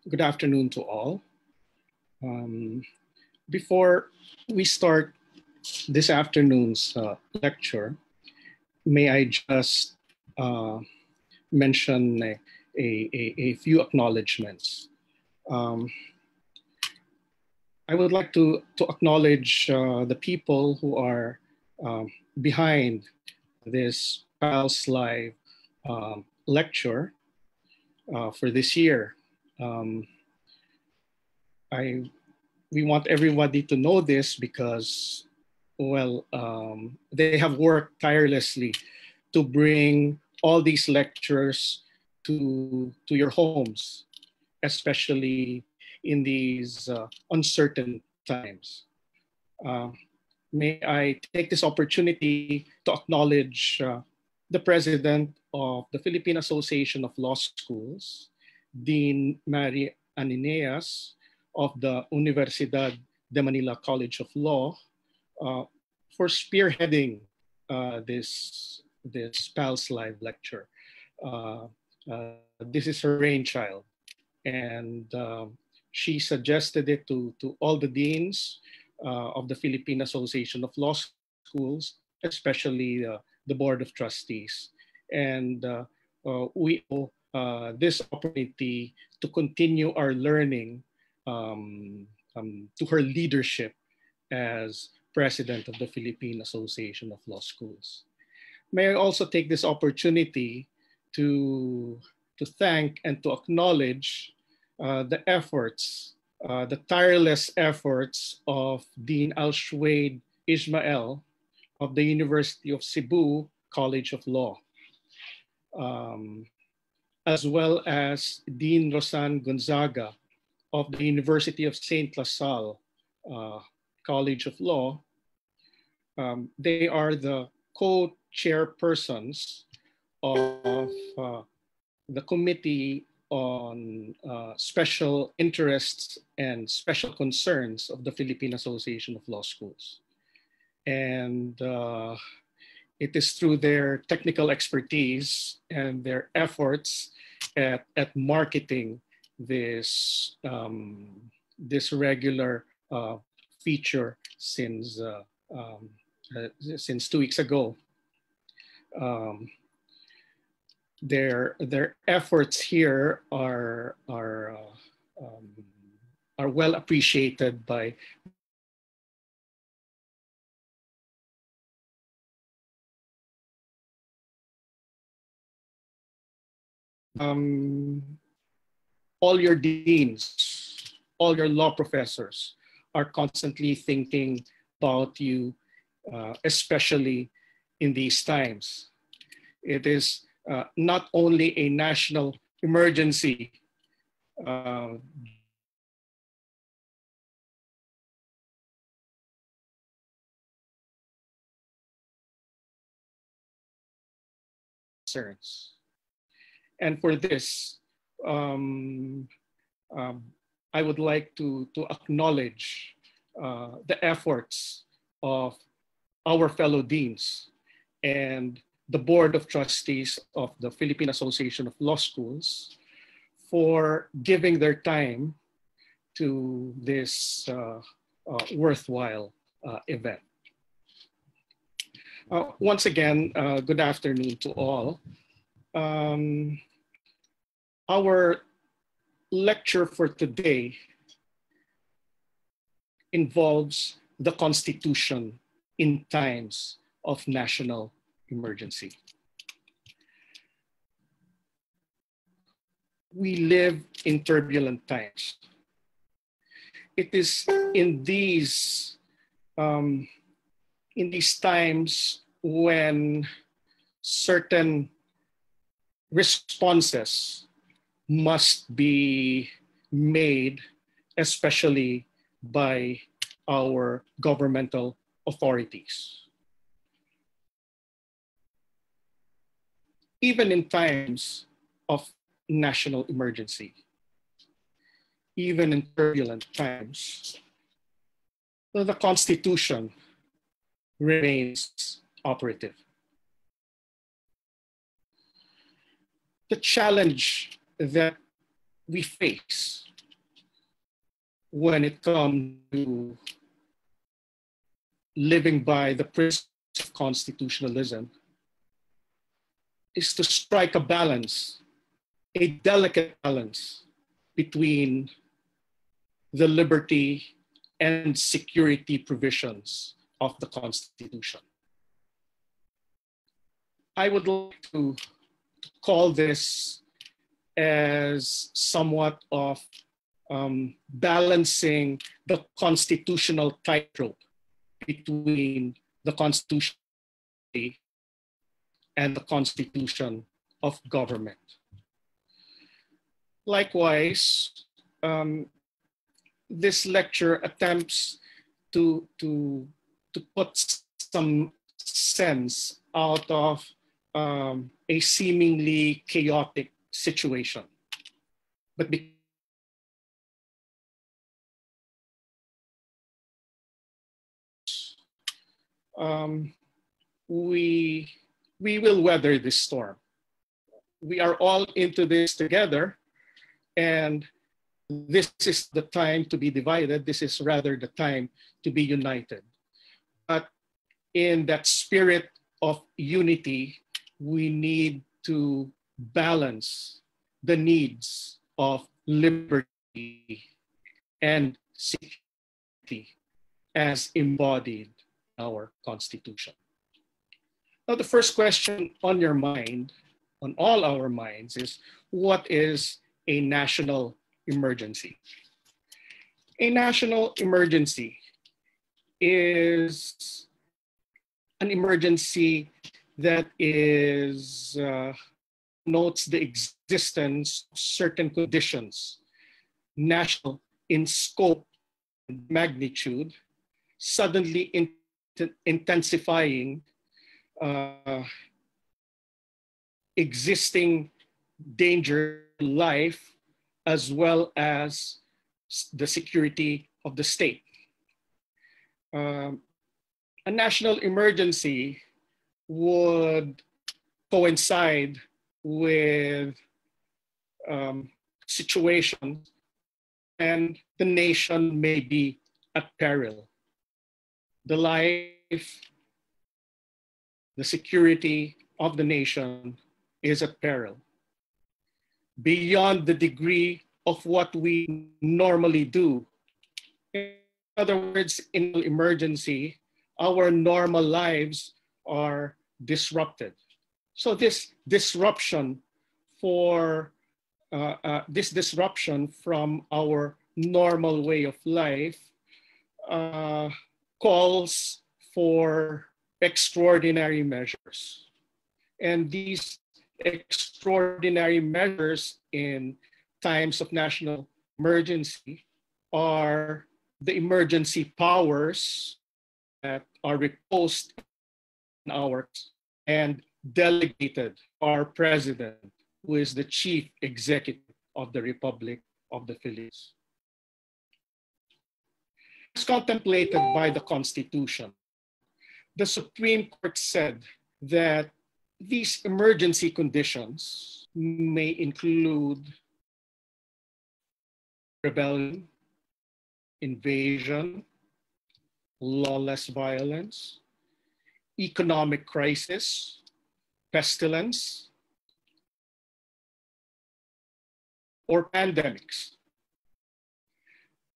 Good afternoon to all. Before we start this afternoon's lecture, may I just uh, mention a few acknowledgements. Um, I would like to acknowledge the people who are behind this PALS Live lecture for this year. Um, we want everybody to know this because, well, they have worked tirelessly to bring all these lectures to your homes, especially in these uncertain times. Uh, may I take this opportunity to acknowledge the president of the Philippine Association of Law Schools, Dean Mary Anineas of the Universidad de Manila College of Law, uh, for spearheading this PALS Live lecture. This is her brainchild, and she suggested it to all the deans of the Philippine Association of Law Schools, especially the Board of Trustees. And we owe this opportunity to continue our learning to her leadership as president of the Philippine Association of Law Schools. May I also take this opportunity to thank and to acknowledge the efforts, the tireless efforts of Dean Al-Shwaid Ismail of the University of Cebu College of Law, as well as Dean Rosan Gonzaga of the University of St. La Salle College of Law. They are the co-chairpersons of the Committee on Special Interests and Special Concerns of the Philippine Association of Law Schools. And it is through their technical expertise and their efforts at marketing this, this regular feature since 2 weeks ago. Their efforts here are well appreciated by all your deans, all your law professors are constantly thinking about you, especially in these times. It is not only a national emergency, concerns. And for this, I would like to acknowledge the efforts of our fellow deans and the Board of Trustees of the Philippine Association of Law Schools for giving their time to this worthwhile event. Once again, good afternoon to all. Our lecture for today involves the Constitution in times of national emergency. We live in turbulent times. It is in these times when certain responses must be made, especially by our governmental authorities. Even in times of national emergency, even in turbulent times, the Constitution remains operative. The challenge that we face when it comes to living by the principles of constitutionalism is to strike a balance, a delicate balance between the liberty and security provisions of the Constitution. I would like to call this as somewhat of balancing the constitutional tightrope between the Constitution and the Constitution of government. Likewise, this lecture attempts to put some sense out of a seemingly chaotic situation. But we will weather this storm. We are all into this together, and this is the time to be divided. This is rather the time to be united. But in that spirit of unity, we need to balance the needs of liberty and security as embodied in our Constitution. Now, the first question on your mind, on all our minds, is what is a national emergency? A national emergency is an emergency that notes the existence of certain conditions, national in scope and magnitude, suddenly intensifying existing danger to life as well as the security of the state. A national emergency would coincide with situations and the nation may be at peril. The life, the security of the nation is at peril. Beyond the degree of what we normally do. In other words, in an emergency, our normal lives are disrupted. So this disruption from our normal way of life calls for extraordinary measures. And these extraordinary measures in times of national emergency are the emergency powers that are reposed in ours and delegated our president, who is the chief executive of the Republic of the Philippines. As contemplated by the Constitution, the Supreme Court said that these emergency conditions may include rebellion, invasion, lawless violence, economic crisis, pestilence, or pandemics,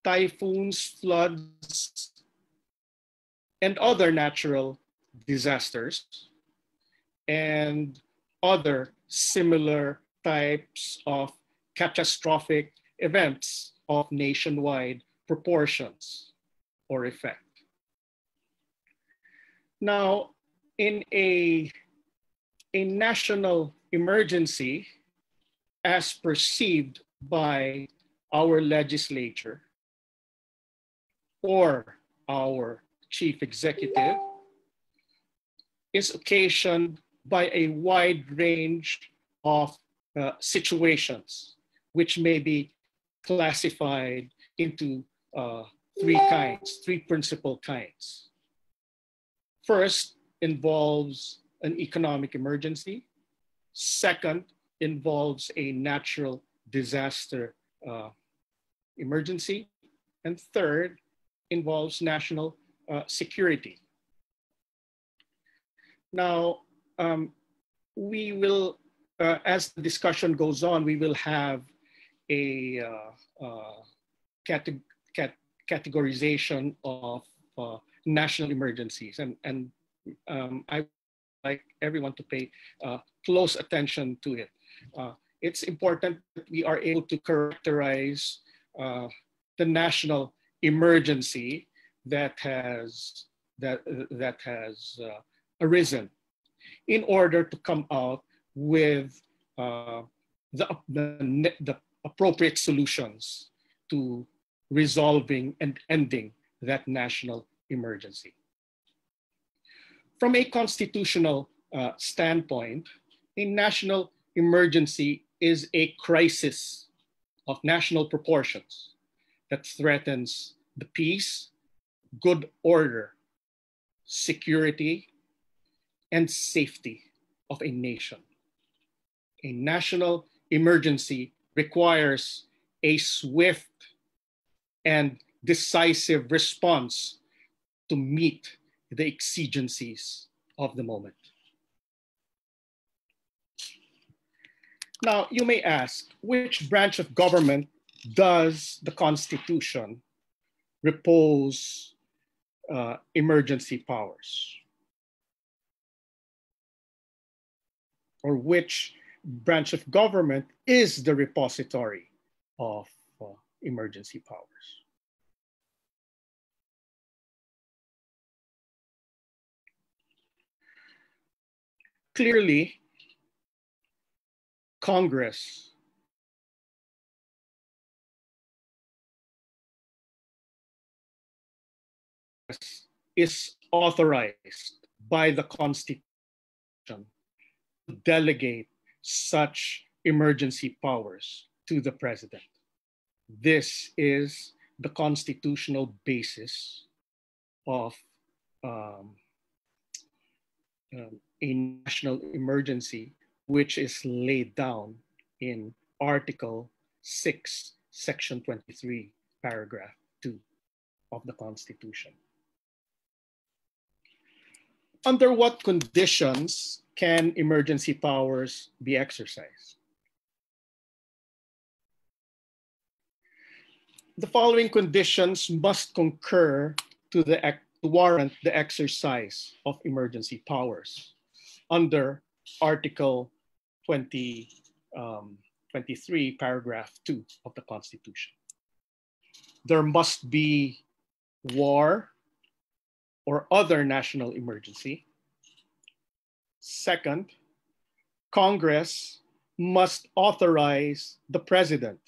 typhoons, floods, and other natural disasters, and other similar types of catastrophic events of nationwide proportions or effect. Now, in a national emergency, as perceived by our legislature or our chief executive, is occasioned by a wide range of situations, which may be classified into three principal kinds. First involves an economic emergency. Second involves a natural disaster emergency. And third involves national security. Now, we will, as the discussion goes on, we will have a categorization of national emergencies. And I would like everyone to pay close attention to it. It's important that we are able to characterize the national emergency that has arisen in order to come out with the appropriate solutions to resolving and ending that national emergency. From a constitutional standpoint, a national emergency is a crisis of national proportions that threatens the peace, good order, security, and safety of a nation. A national emergency requires a swift and decisive response to meet the exigencies of the moment. Now, you may ask, which branch of government does the Constitution repose emergency powers? Or which branch of government is the repository of emergency powers? Clearly, Congress is authorized by the Constitution to delegate such emergency powers to the president. This is the constitutional basis of a national emergency, which is laid down in Article 6, Section 23, Paragraph 2 of the Constitution. Under what conditions can emergency powers be exercised? The following conditions must concur to warrant the exercise of emergency powers under Article 23, Paragraph 2 of the Constitution. There must be war or other national emergency. Second, Congress must authorize the president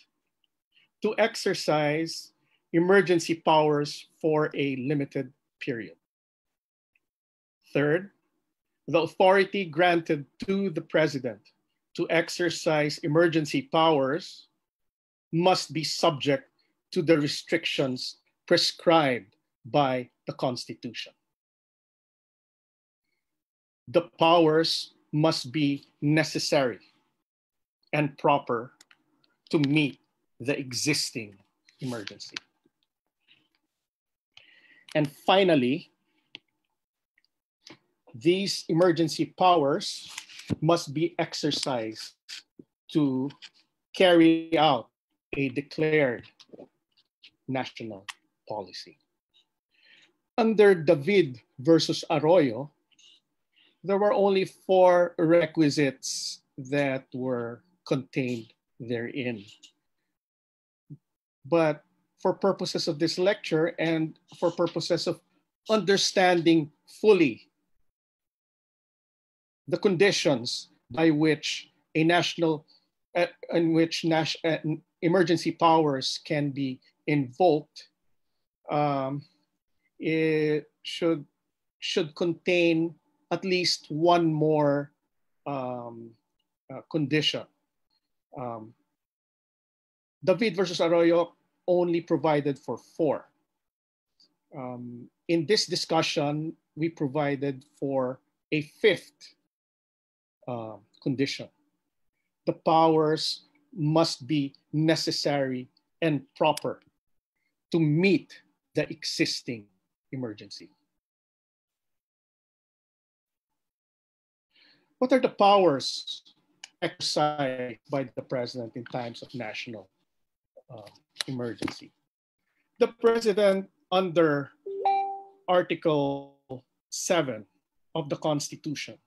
to exercise emergency powers for a limited period. Third, the authority granted to the president to exercise emergency powers must be subject to the restrictions prescribed by the Constitution. The powers must be necessary and proper to meet the existing emergency. And finally, these emergency powers must be exercised to carry out a declared national policy. Under David versus Arroyo, there were only 4 requisites that were contained therein. But for purposes of this lecture and for purposes of understanding fully the conditions by which emergency powers can be invoked, it should contain at least one more condition. David versus Arroyo only provided for 4. In this discussion, we provided for a 5th condition. The powers must be necessary and proper to meet the existing emergency. What are the powers exercised by the president in times of national emergency? The president, under Article 7 of the Constitution,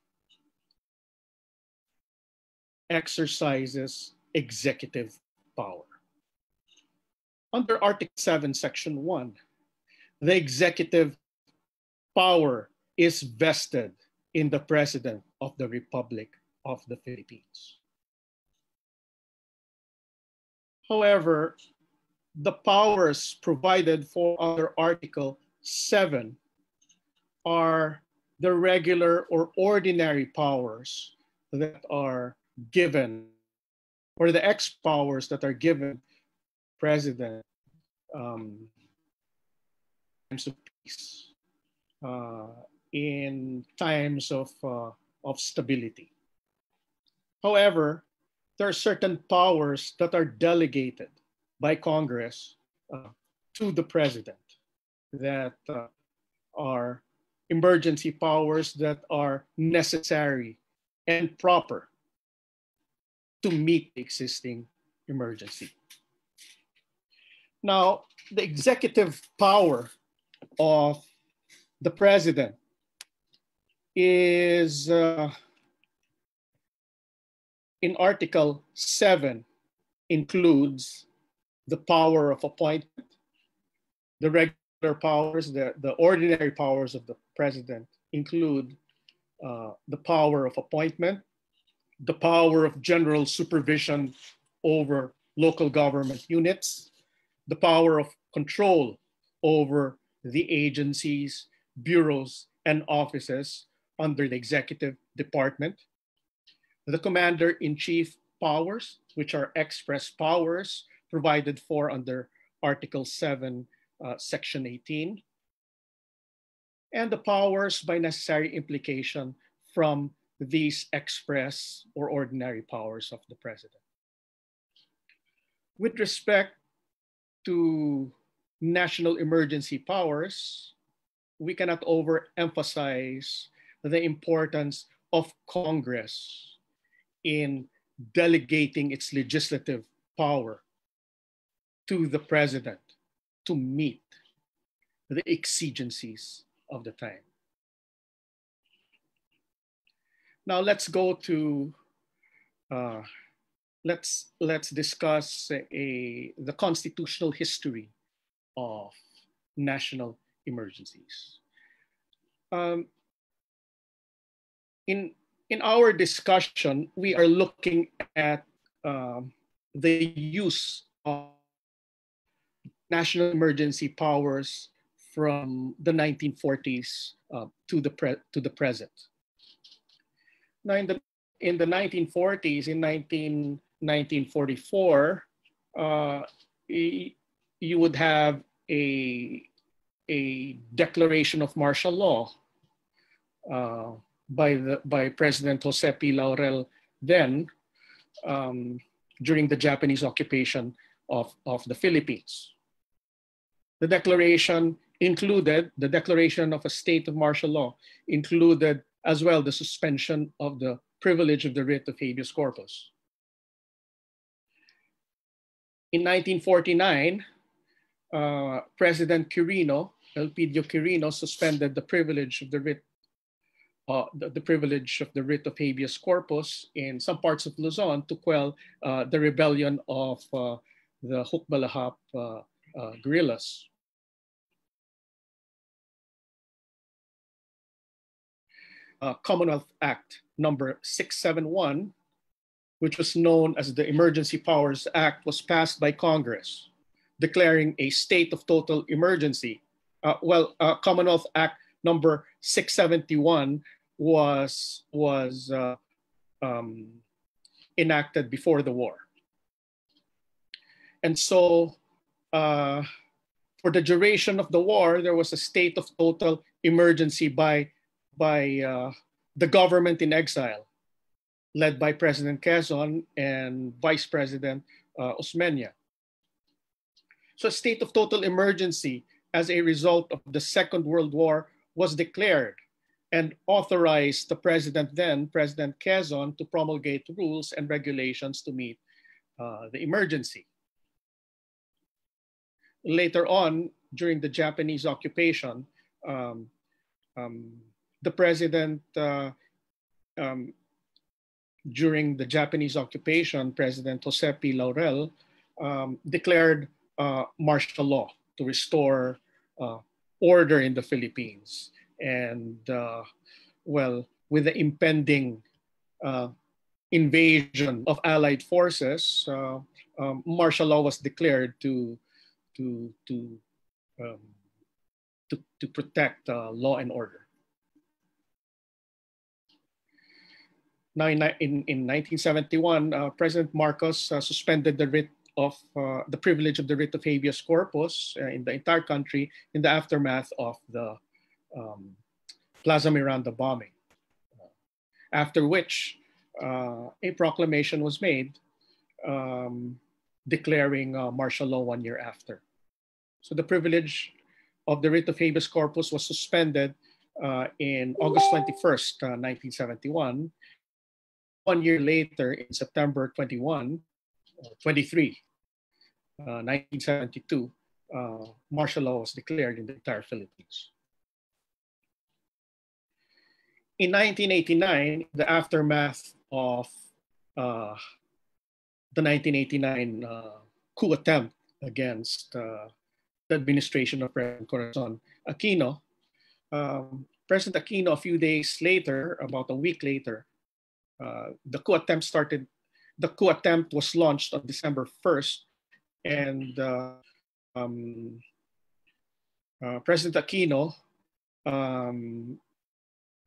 exercises executive power. Under Article 7, Section 1, the executive power is vested in the President of the Republic of the Philippines. However, the powers provided for under Article 7 are the regular or ordinary powers that are given, or the X powers that are given President times of peace, in times of stability. However, there are certain powers that are delegated by Congress to the president that are emergency powers that are necessary and proper to meet the existing emergency. Now, the executive power of the president is in Article 7 includes the power of appointment, the regular powers, the ordinary powers of the president include the power of appointment, the power of general supervision over local government units, the power of control over the agencies, bureaus, and offices under the executive department, the commander-in-chief powers, which are express powers provided for under Article 7, Section 18, and the powers by necessary implication from these express or ordinary powers of the president. With respect to national emergency powers, we cannot overemphasize the importance of Congress in delegating its legislative power to the president to meet the exigencies of the time. Now let's go to let's discuss the constitutional history of national emergencies. In our discussion, we are looking at the use of national emergency powers from the 1940s to the present. Now, in the 1940s, in 1944, you would have a declaration of martial law by President Jose P. Laurel then during the Japanese occupation of the Philippines. The declaration of a state of martial law included as well the suspension of the privilege of the writ of habeas corpus. In 1949, President Quirino, Elpidio Quirino, suspended the privilege of the writ of habeas corpus in some parts of Luzon to quell the rebellion of the Hukbalahap guerrillas. Commonwealth Act number 671, which was known as the Emergency Powers Act, was passed by Congress, declaring a state of total emergency. Commonwealth Act number 671 was enacted before the war. And so for the duration of the war, there was a state of total emergency by the government in exile, led by President Quezon and Vice President Osmeña. So a state of total emergency as a result of the Second World War was declared and authorized the president then, President Quezon, to promulgate rules and regulations to meet the emergency. Later on, during the Japanese occupation, um, the president, during the Japanese occupation, President Jose P. Laurel declared martial law to restore order in the Philippines. And well, with the impending invasion of Allied forces, martial law was declared to to to um, to protect law and order. Now, in 1971, President Marcos suspended the writ of the privilege of the writ of habeas corpus in the entire country in the aftermath of the um, Plaza Miranda bombing. After which, a proclamation was made declaring martial law 1 year after. So the privilege of the writ of habeas corpus was suspended in August 21st, 1971. 1 year later, in September 23, 1972, martial law was declared in the entire Philippines. In 1989, the aftermath of the 1989 coup attempt against the administration of President Corazon Aquino, President Aquino, a few days later, about a week later, the coup attempt started. The coup attempt was launched on December 1st, and President Aquino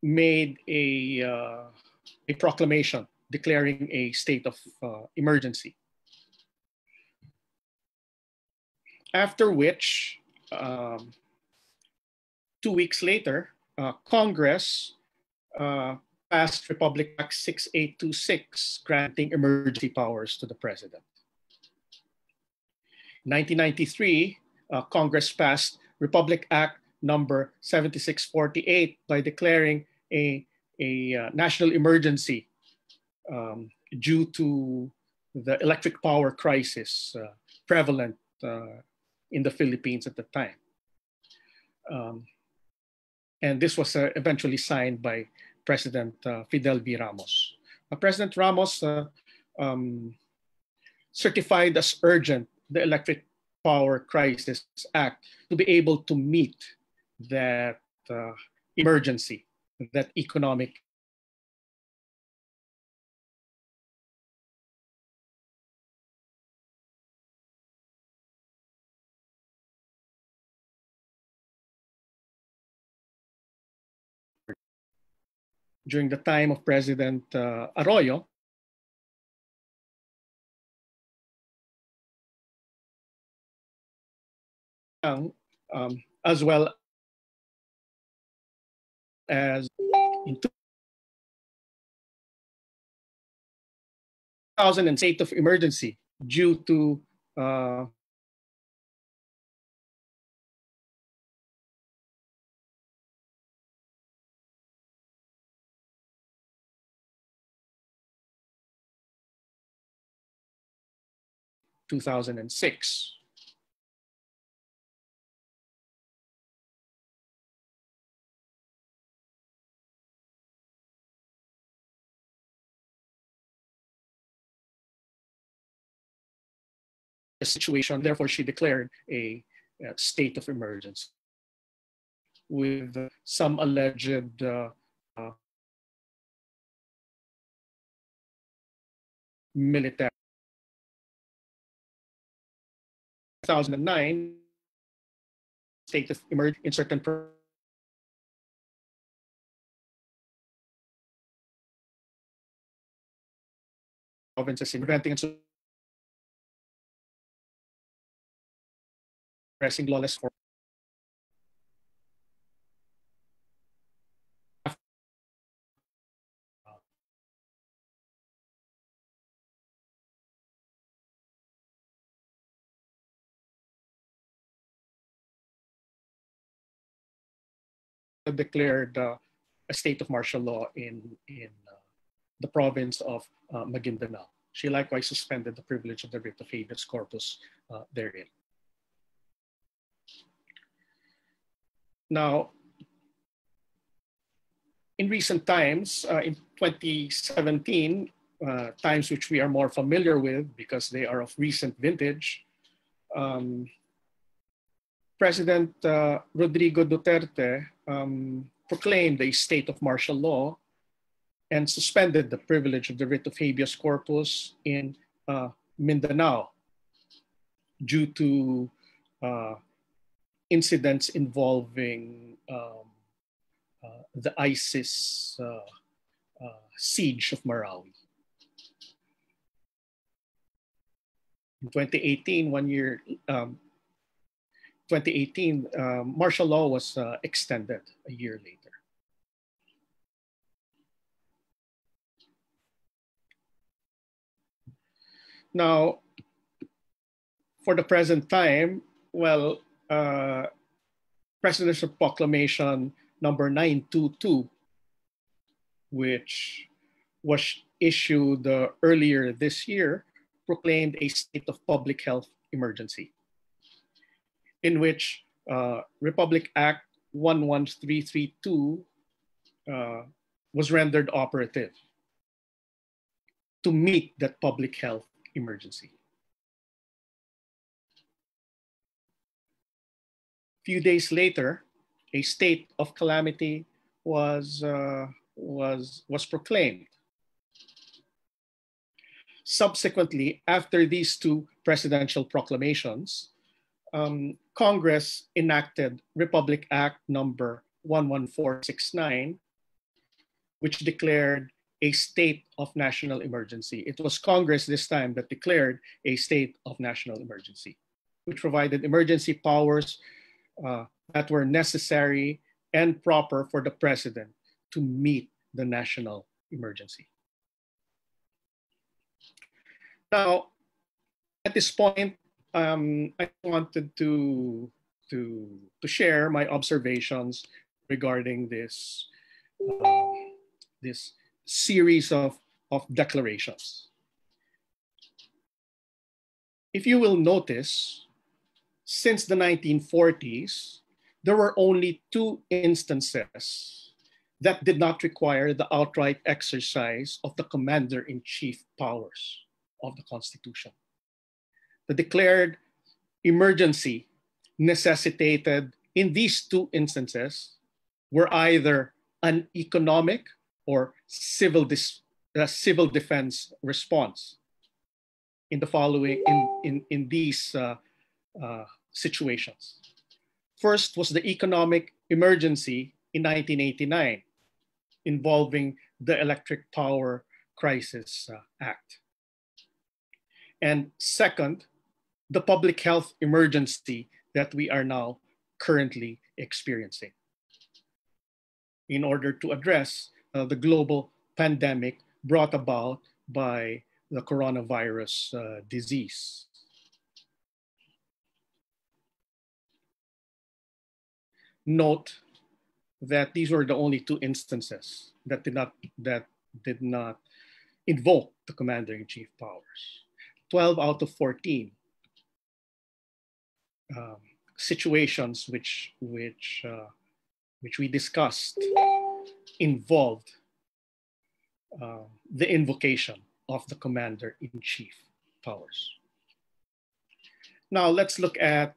made a proclamation declaring a state of emergency. After which, 2 weeks later, Congress passed Republic Act 6826, granting emergency powers to the president. In 1993, Congress passed Republic Act number 7648 by declaring a national emergency due to the electric power crisis prevalent in the Philippines at the time. And this was eventually signed by President Fidel V. Ramos. President Ramos certified as urgent the Electric Power Crisis Act to be able to meet that emergency, that economic. During the time of President Arroyo, as well as in 2000 state of emergency due to uh, (2006). The situation, therefore, she declared a state of emergency with some alleged military. 2009, state of emergency in certain provinces in preventing and suppressing lawless forms. declared a state of martial law in the province of Maguindanao. She likewise suspended the privilege of the writ of habeas corpus therein. Now, in recent times, in 2017, times which we are more familiar with because they are of recent vintage, President Rodrigo Duterte proclaimed a state of martial law and suspended the privilege of the writ of habeas corpus in Mindanao due to incidents involving the ISIS siege of Marawi. In 2018, 2018, martial law was extended a year later. Now, for the present time, well, Presidential Proclamation number 922, which was issued earlier this year, proclaimed a state of public health emergency, in which Republic Act 11332 was rendered operative to meet that public health emergency. A few days later, a state of calamity was proclaimed. Subsequently, after these two presidential proclamations, Congress enacted Republic Act number 11469, which declared a state of national emergency. It was Congress this time that declared a state of national emergency, which provided emergency powers that were necessary and proper for the president to meet the national emergency. Now, at this point, I wanted to share my observations regarding this this series of declarations. If you will notice, since the 1940s, there were only two instances that did not require the outright exercise of the commander-in-chief powers of the Constitution. The declared emergency necessitated in these two instances were either an economic or civil defense response in the following in these situations. First was the economic emergency in 1989 involving the Electric Power Crisis Act. And second, the public health emergency that we are now currently experiencing in order to address the global pandemic brought about by the coronavirus disease. Note that these were the only two instances that did not invoke the commander-in-chief powers. 12 out of 14 situations which we discussed involved the invocation of the commander-in-chief powers. Now let's look at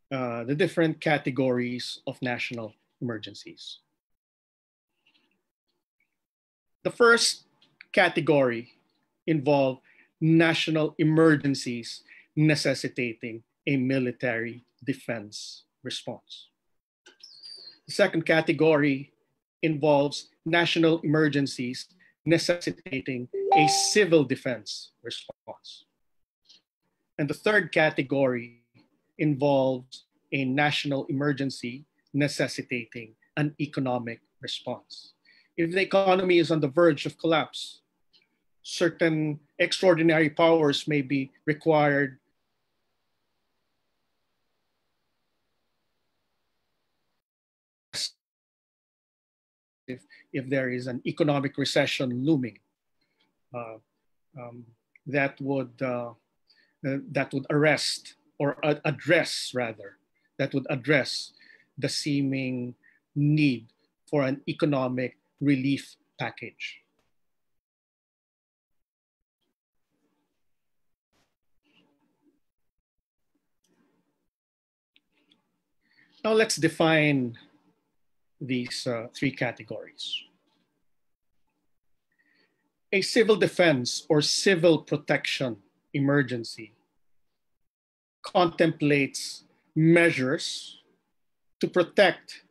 the different categories of national emergencies. The first category involved national emergencies necessitating a military defense response. The second category involves national emergencies necessitating a civil defense response. And the third category involves a national emergency necessitating an economic response. If the economy is on the verge of collapse, certain extraordinary powers may be required if there is an economic recession looming, uh, um, that would arrest or address rather that would address the seeming need for an economic relief package. Now let's define these three categories. A civil defense or civil protection emergency contemplates measures to protect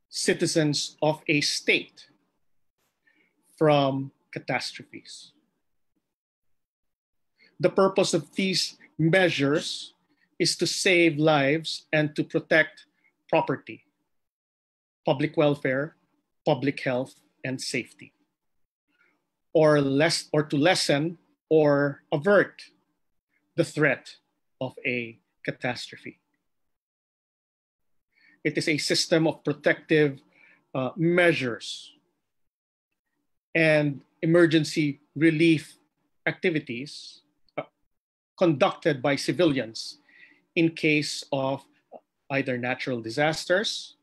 citizens of a state from catastrophes. The purpose of these measures is to save lives and to protect property, public welfare, public health, and safety, or to lessen or avert the threat of a catastrophe. It is a system of protective measures and emergency relief activities conducted by civilians in case of either natural disasters,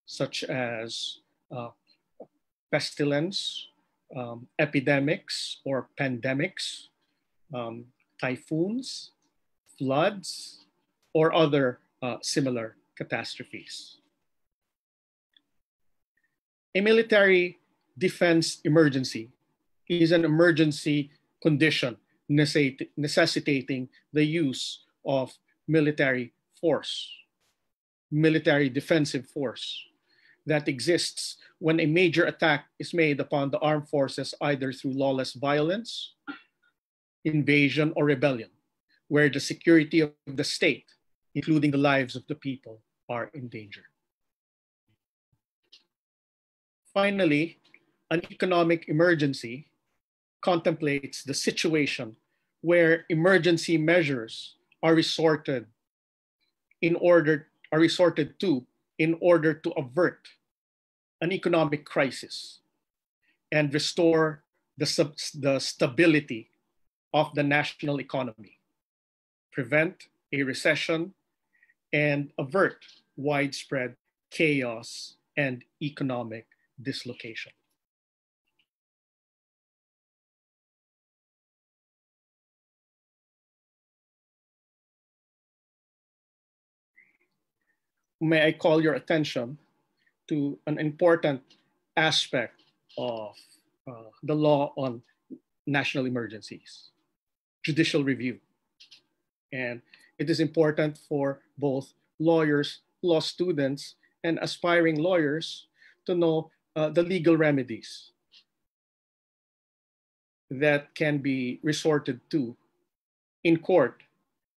such as pestilence, epidemics or pandemics, typhoons, floods, or other similar catastrophes. A military defense emergency is an emergency condition necessitating the use of military force, military defensive force that exists when a major attack is made upon the armed forces either through lawless violence, invasion, or rebellion, where the security of the state, including the lives of the people, are in danger. Finally, an economic emergency contemplates the situation where emergency measures are resorted to in order to avert an economic crisis and restore the stability of the national economy, prevent a recession, and avert widespread chaos and economic dislocation. May I call your attention to an important aspect of the law on national emergencies, judicial review. And it is important for both lawyers, law students, and aspiring lawyers to know the legal remedies that can be resorted to in court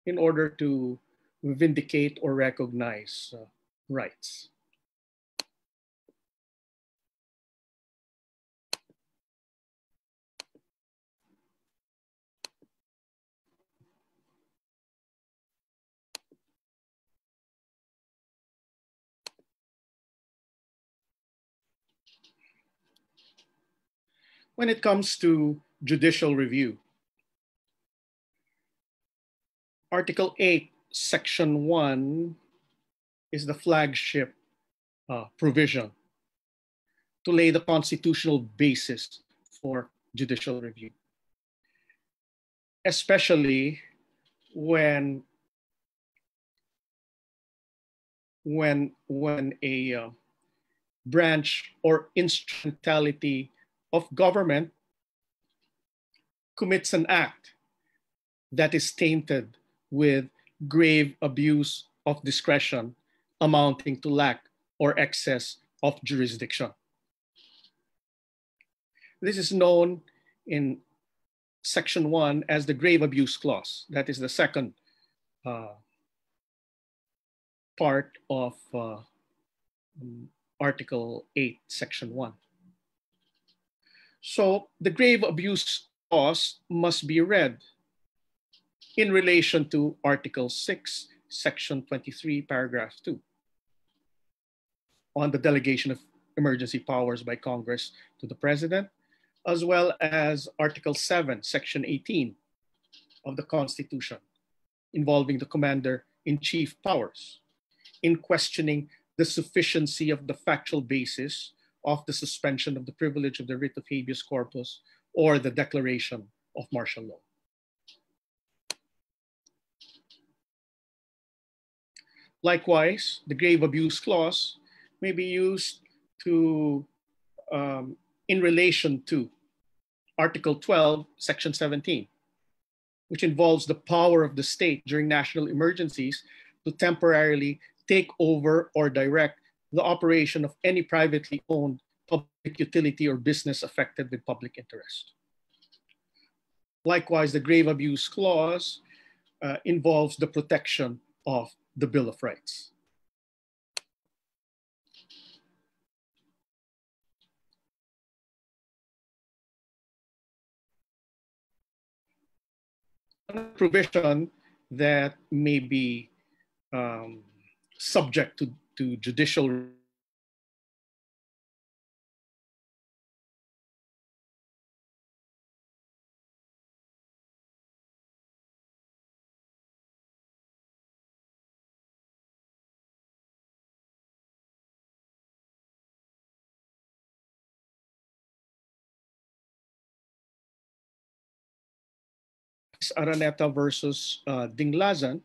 in order to vindicate or recognize rights. When it comes to judicial review, Article 8, Section 1 is the flagship provision to lay the constitutional basis for judicial review, especially when a branch or instrumentality of government commits an act that is tainted with grave abuse of discretion amounting to lack or excess of jurisdiction. This is known in Section 1 as the grave abuse clause. That is the second part of Article 8, Section 1. So the grave abuse clause must be read in relation to Article 6, Section 23, Paragraph 2 on the delegation of emergency powers by Congress to the President, as well as Article 7, Section 18 of the Constitution, involving the Commander-in-Chief powers in questioning the sufficiency of the factual basis of the suspension of the privilege of the writ of habeas corpus or the declaration of martial law. Likewise, the grave abuse clause may be used to, in relation to Article 12, Section 17, which involves the power of the state during national emergencies to temporarily take over or direct the operation of any privately owned public utility or business affected with public interest. Likewise, the grave abuse clause involves the protection of the Bill of Rights. Another provision that may be subject to judicial Araneta versus Dinglazan,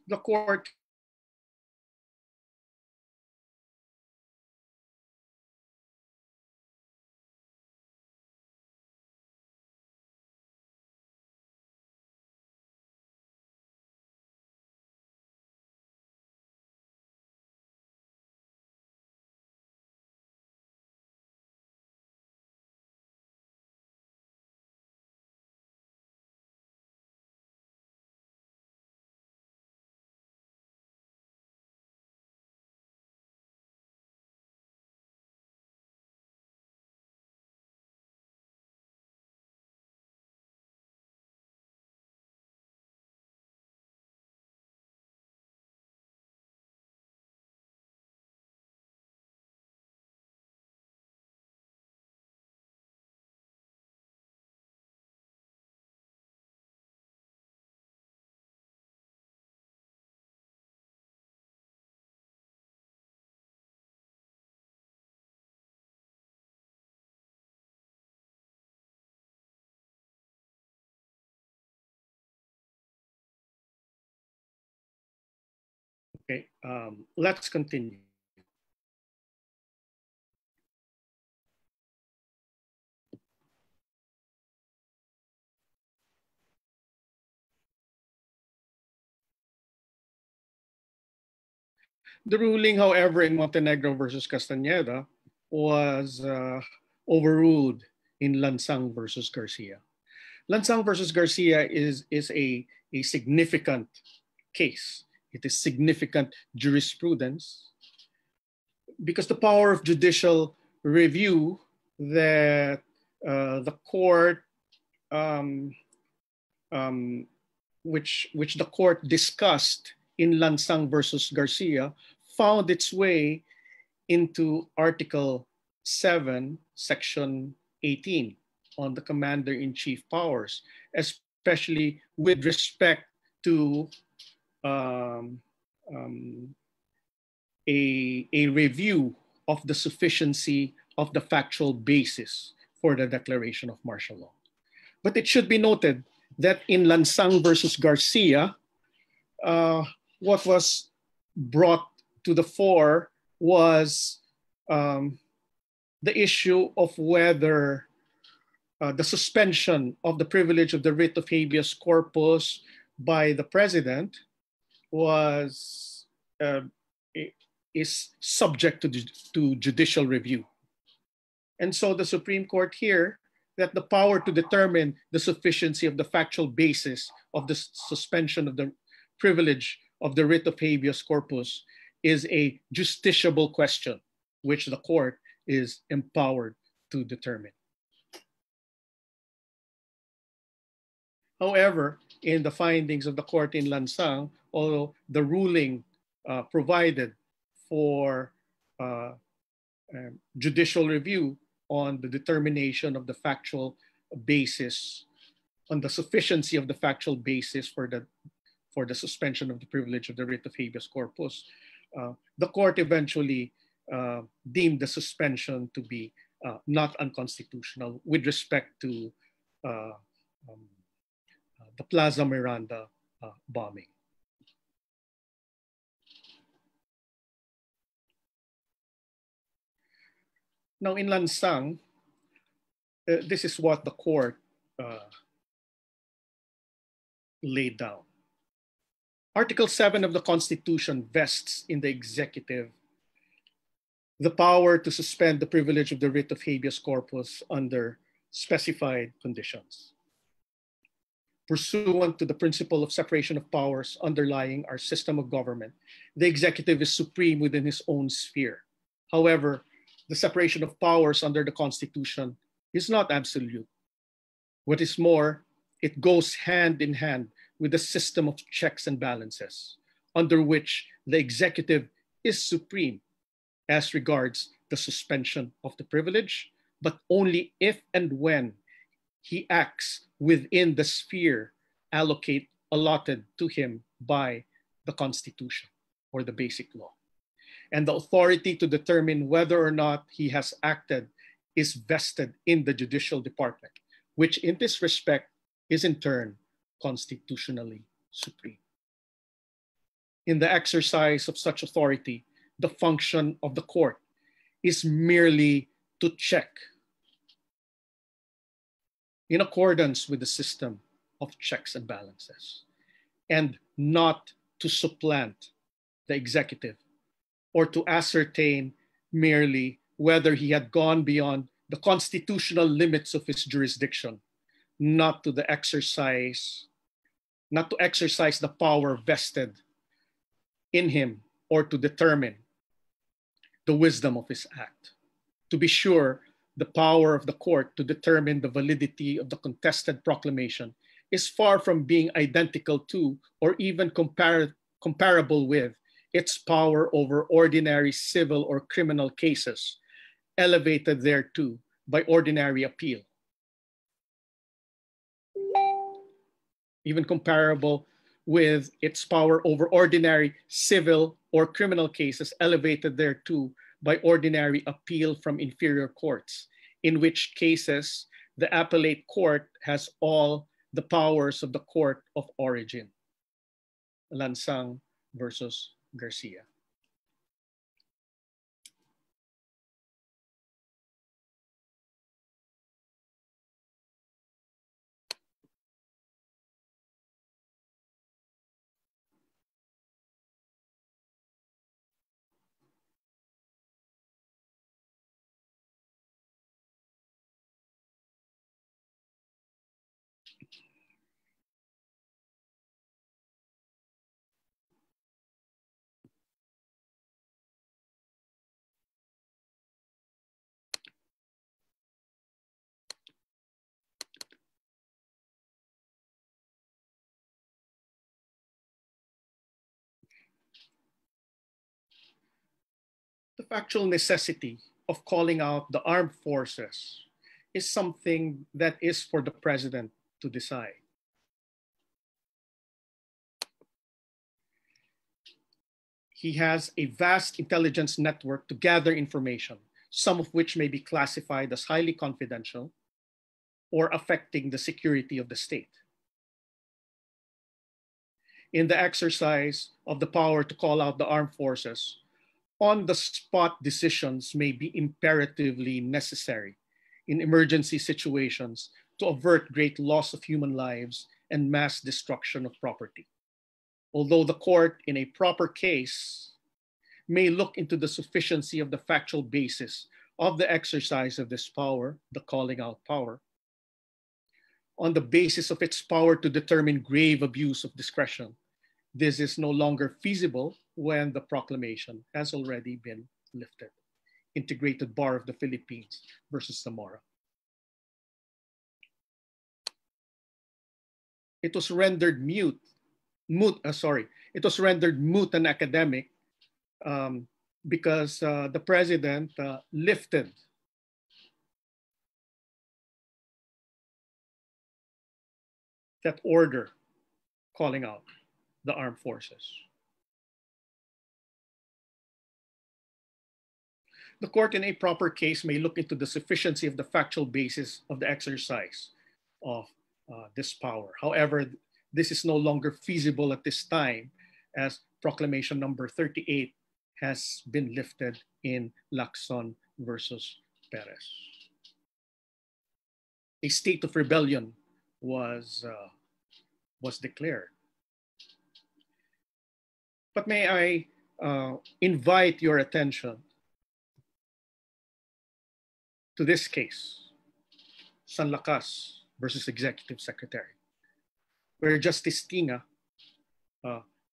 the court Okay, let's continue. The ruling, however, in Montenegro versus Castañeda was overruled in Lansang versus Garcia. Lansang versus Garcia is a significant case. It is significant jurisprudence because the power of judicial review that the court, which the court discussed in Lansang versus Garcia, found its way into Article 7, Section 18 on the Commander-in-Chief powers, especially with respect to a review of the sufficiency of the factual basis for the declaration of martial law. But it should be noted that in Lansang versus Garcia, what was brought to the fore was the issue of whether the suspension of the privilege of the writ of habeas corpus by the president was is subject to judicial review. And so the Supreme Court here that the power to determine the sufficiency of the factual basis of the suspension of the privilege of the writ of habeas corpus is a justiciable question, which the court is empowered to determine. However, in the findings of the court in Lansang, although the ruling provided for judicial review on the determination of the factual basis, on the sufficiency of the factual basis for the suspension of the privilege of the writ of habeas corpus, the court eventually deemed the suspension to be not unconstitutional with respect to the Plaza Miranda bombing. Now, in Lansang, this is what the court laid down. Article 7 of the Constitution vests in the executive the power to suspend the privilege of the writ of habeas corpus under specified conditions. Pursuant to the principle of separation of powers underlying our system of government, the executive is supreme within his own sphere. However, the separation of powers under the Constitution is not absolute. What is more, it goes hand in hand with a system of checks and balances, under which the executive is supreme as regards the suspension of the privilege, but only if and when he acts within the sphere allotted to him by the Constitution or the Basic Law. And the authority to determine whether or not he has acted is vested in the judicial department, which in this respect is in turn constitutionally supreme. In the exercise of such authority, the function of the court is merely to check in accordance with the system of checks and balances, and not to supplant the executive or to ascertain merely whether he had gone beyond the constitutional limits of his jurisdiction, not to exercise the power vested in him or to determine the wisdom of his act. To be sure, the power of the court to determine the validity of the contested proclamation is far from being identical to or even comparable with its power over ordinary civil or criminal cases, elevated thereto by ordinary appeal. Even comparable with its power over ordinary civil or criminal cases elevated thereto by ordinary appeal from inferior courts, in which cases the appellate court has all the powers of the court of origin. Lansang versus Garcia. The factual necessity of calling out the armed forces is something that is for the president to decide. He has a vast intelligence network to gather information, some of which may be classified as highly confidential or affecting the security of the state. In the exercise of the power to call out the armed forces, on-the-spot decisions may be imperatively necessary in emergency situations to avert great loss of human lives and mass destruction of property. Although the court, in a proper case, may look into the sufficiency of the factual basis of the exercise of this power, the calling out power, on the basis of its power to determine grave abuse of discretion, this is no longer feasible when the proclamation has already been lifted. Integrated Bar of the Philippines versus Zamora. It was rendered moot and academic because the president lifted that order calling out the armed forces. The court in a proper case may look into the sufficiency of the factual basis of the exercise of this power. However, this is no longer feasible at this time as Proclamation number 38 has been lifted in Lacson versus Perez. A state of rebellion was declared. But may I invite your attention to this case, San Lakas versus Executive Secretary, where Justice Tinga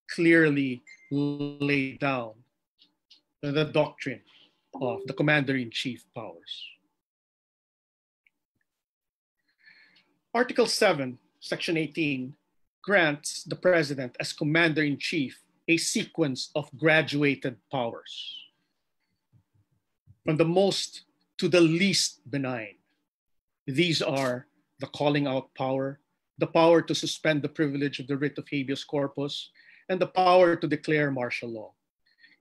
clearly laid down the doctrine of the Commander-in-Chief powers. Article 7, Section 18, grants the President as Commander-in-Chief a sequence of graduated powers, from the most to the least benign. These are the calling out power, the power to suspend the privilege of the writ of habeas corpus, and the power to declare martial law.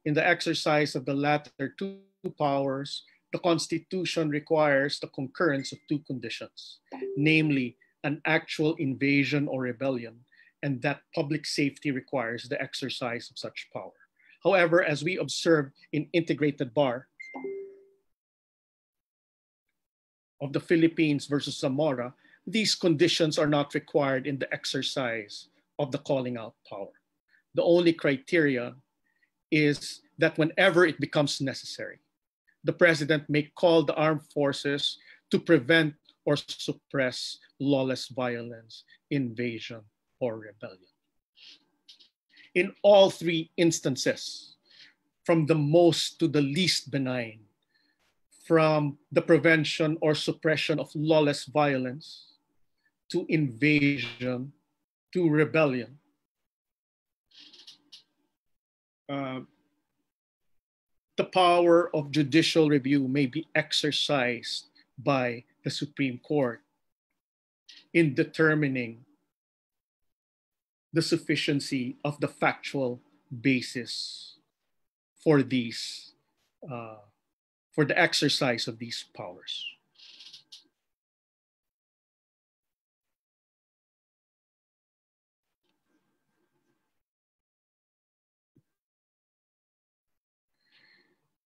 In the exercise of the latter two powers, the Constitution requires the concurrence of two conditions, namely an actual invasion or rebellion, and that public safety requires the exercise of such power. However, as we observed in Integrated Bar of the Philippines versus Zamora, these conditions are not required in the exercise of the calling out power. The only criteria is that whenever it becomes necessary, the President may call the armed forces to prevent or suppress lawless violence, invasion, or rebellion. In all three instances, from the most to the least benign, from the prevention or suppression of lawless violence to invasion to rebellion, the power of judicial review may be exercised by the Supreme Court in determining the sufficiency of the factual basis for these, for the exercise of these powers.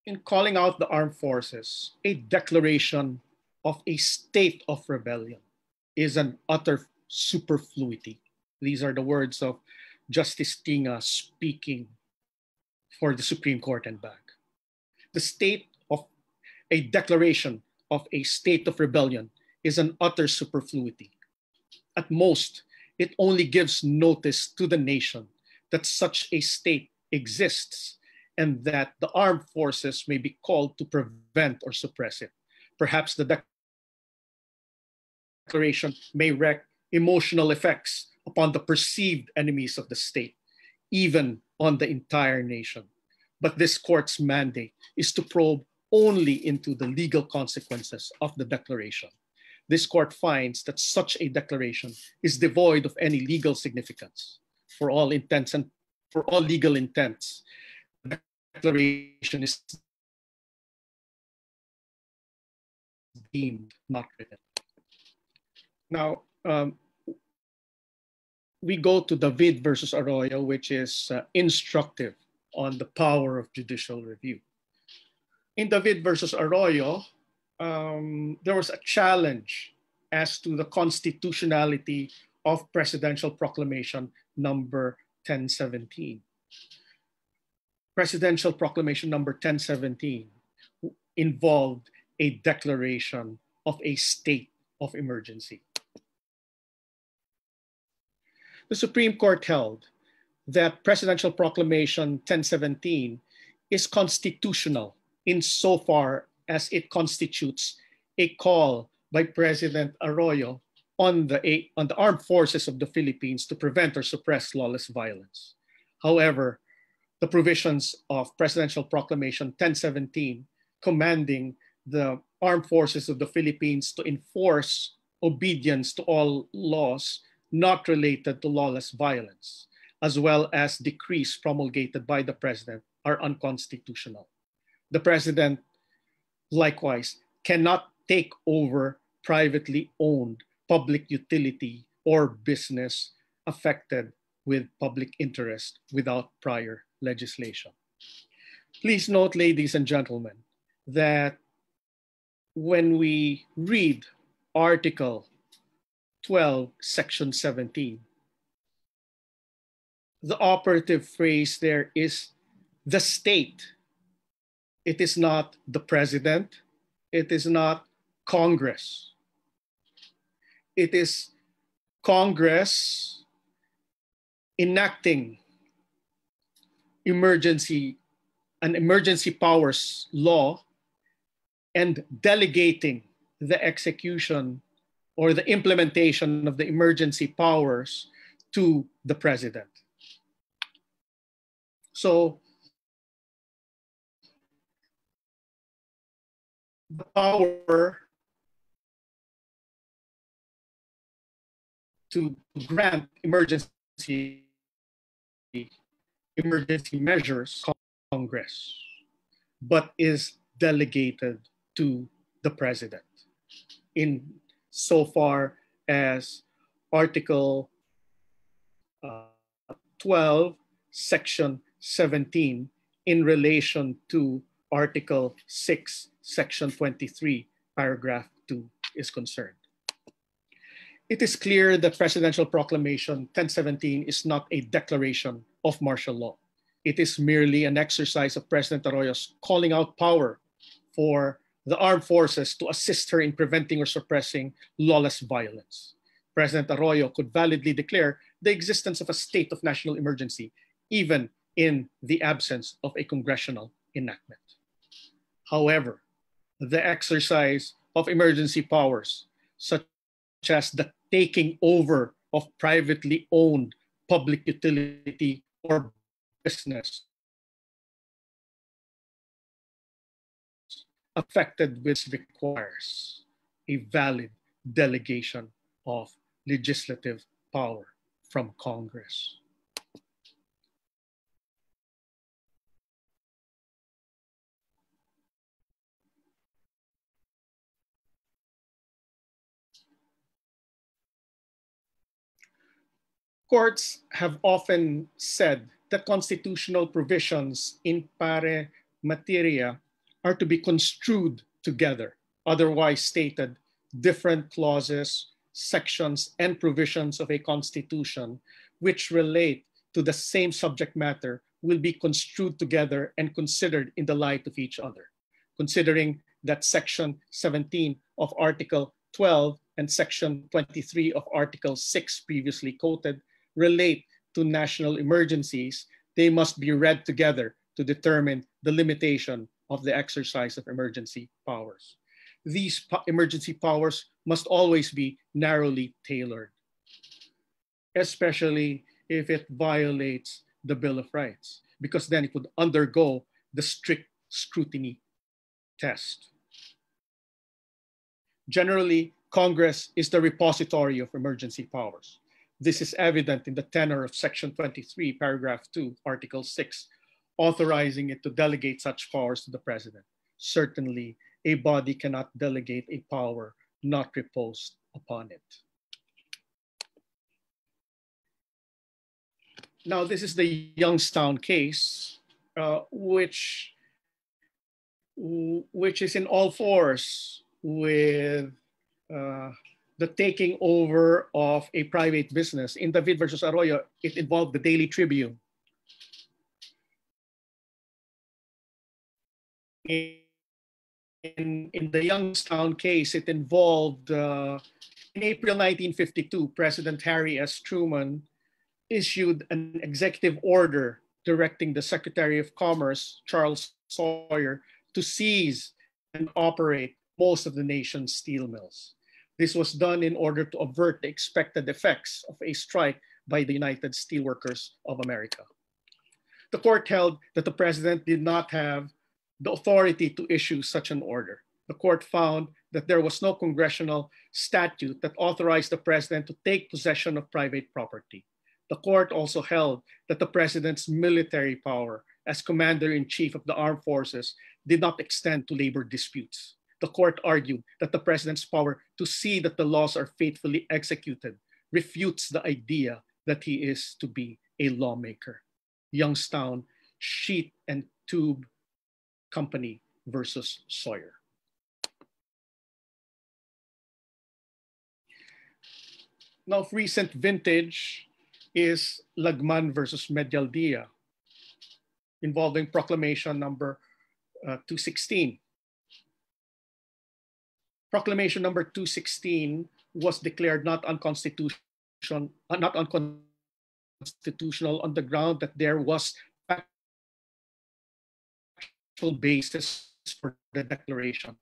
In calling out the armed forces, a declaration of a state of rebellion is an utter superfluity. These are the words of Justice Tinga speaking for the Supreme Court and back. The state of a declaration of a state of rebellion is an utter superfluity. At most, it only gives notice to the nation that such a state exists and that the armed forces may be called to prevent or suppress it. Perhaps the declaration may wreak emotional effects upon the perceived enemies of the state, even on the entire nation. But this court's mandate is to probe only into the legal consequences of the declaration. This court finds that such a declaration is devoid of any legal significance. For all intents and for all legal intents, the declaration is deemed not written. Now, we go to David versus Arroyo, which is instructive on the power of judicial review. In David versus Arroyo, there was a challenge as to the constitutionality of Presidential Proclamation number 1017. Presidential Proclamation number 1017 involved a declaration of a state of emergency. The Supreme Court held that Presidential Proclamation 1017 is constitutional insofar as it constitutes a call by President Arroyo on the armed forces of the Philippines to prevent or suppress lawless violence. However, the provisions of Presidential Proclamation 1017, commanding the armed forces of the Philippines to enforce obedience to all laws not related to lawless violence, as well as decrees promulgated by the president, are unconstitutional. The president, likewise, cannot take over privately owned public utility or business affected with public interest without prior legislation. Please note, ladies and gentlemen, that when we read Article 12, Section 17, the operative phrase there is the state. It is not the president. It is not Congress. It is Congress enacting an emergency powers law and delegating the execution or the implementation of the emergency powers to the president. So the power to grant emergency measures Congress, but is delegated to the president in so far as Article 12, Section 17 in relation to Article 6, Section 23, Paragraph 2 is concerned. It is clear that Presidential Proclamation 1017 is not a declaration of martial law. It is merely an exercise of President Arroyo's calling out power for the armed forces to assist her in preventing or suppressing lawless violence. President Arroyo could validly declare the existence of a state of national emergency, even in the absence of a congressional enactment. However, the exercise of emergency powers, such as the taking over of privately owned public utility or business affected which requires a valid delegation of legislative power from Congress. Courts have often said that constitutional provisions in pare materia are to be construed together. Otherwise stated, different clauses, sections, and provisions of a constitution which relate to the same subject matter will be construed together and considered in the light of each other. Considering that Section 17 of Article 12 and Section 23 of Article 6 previously quoted relate to national emergencies, they must be read together to determine the limitation of the exercise of emergency powers. These emergency powers must always be narrowly tailored, especially if it violates the Bill of Rights, because then it would undergo the strict scrutiny test. Generally, Congress is the repository of emergency powers. This is evident in the tenor of Section 23, Paragraph 2, Article 6, authorizing it to delegate such powers to the president. Certainly, a body cannot delegate a power not reposed upon it. Now, this is the Youngstown case, which is in all fours with the taking over of a private business. In David versus Arroyo, it involved the Daily Tribune. In the Youngstown case, it involved, in April 1952, President Harry S. Truman issued an executive order directing the Secretary of Commerce, Charles Sawyer, to seize and operate most of the nation's steel mills. This was done in order to avert the expected effects of a strike by the United Steelworkers of America. The court held that the president did not have the authority to issue such an order. The court found that there was no congressional statute that authorized the president to take possession of private property. The court also held that the president's military power as commander-in-chief of the armed forces did not extend to labor disputes. The court argued that the president's power to see that the laws are faithfully executed refutes the idea that he is to be a lawmaker. Youngstown Sheet and Tube Company versus Sawyer. Now, of recent vintage is Lagman versus Medialdea, involving Proclamation number 216. Proclamation number 216 was declared not unconstitutional on the ground that there was factual basis for the declaration,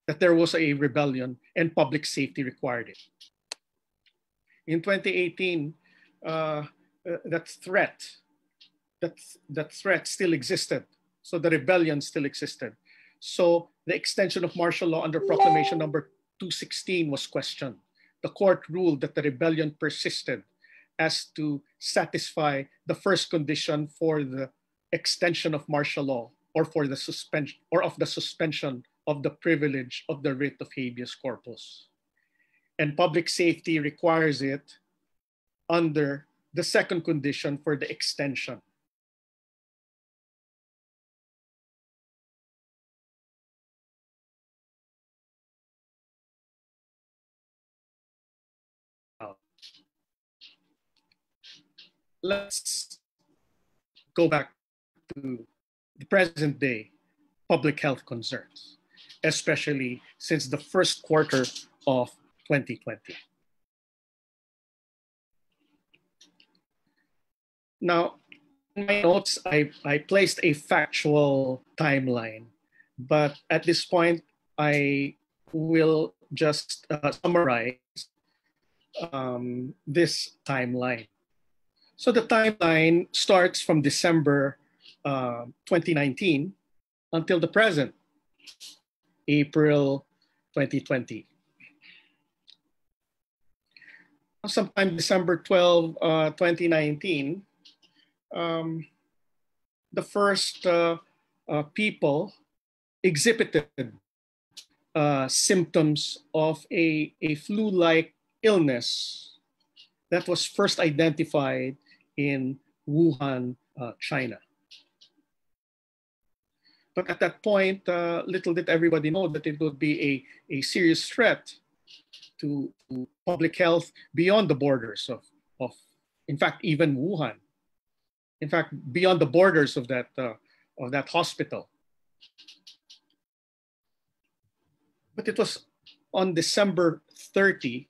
that there was a rebellion and public safety required it. In 2018, that threat still existed. So the rebellion still existed. So the extension of martial law under Proclamation number 216 was questioned. The court ruled that the rebellion persisted as to satisfy the first condition for the extension of martial law or for the suspension of the privilege of the writ of habeas corpus. And public safety requires it under the second condition for the extension. Let's go back to the present day public health concerns, especially since the first quarter of 2020. Now, in my notes, I placed a factual timeline, but at this point, I will just summarize this timeline. So the timeline starts from December 2019 until the present, April 2020. Sometime December 12, 2019, the first people exhibited symptoms of a flu-like illness that was first identified in Wuhan, China. But at that point, little did everybody know that it would be a serious threat to public health beyond the borders of in fact, even Wuhan. In fact, beyond the borders of that hospital. But it was on December 30,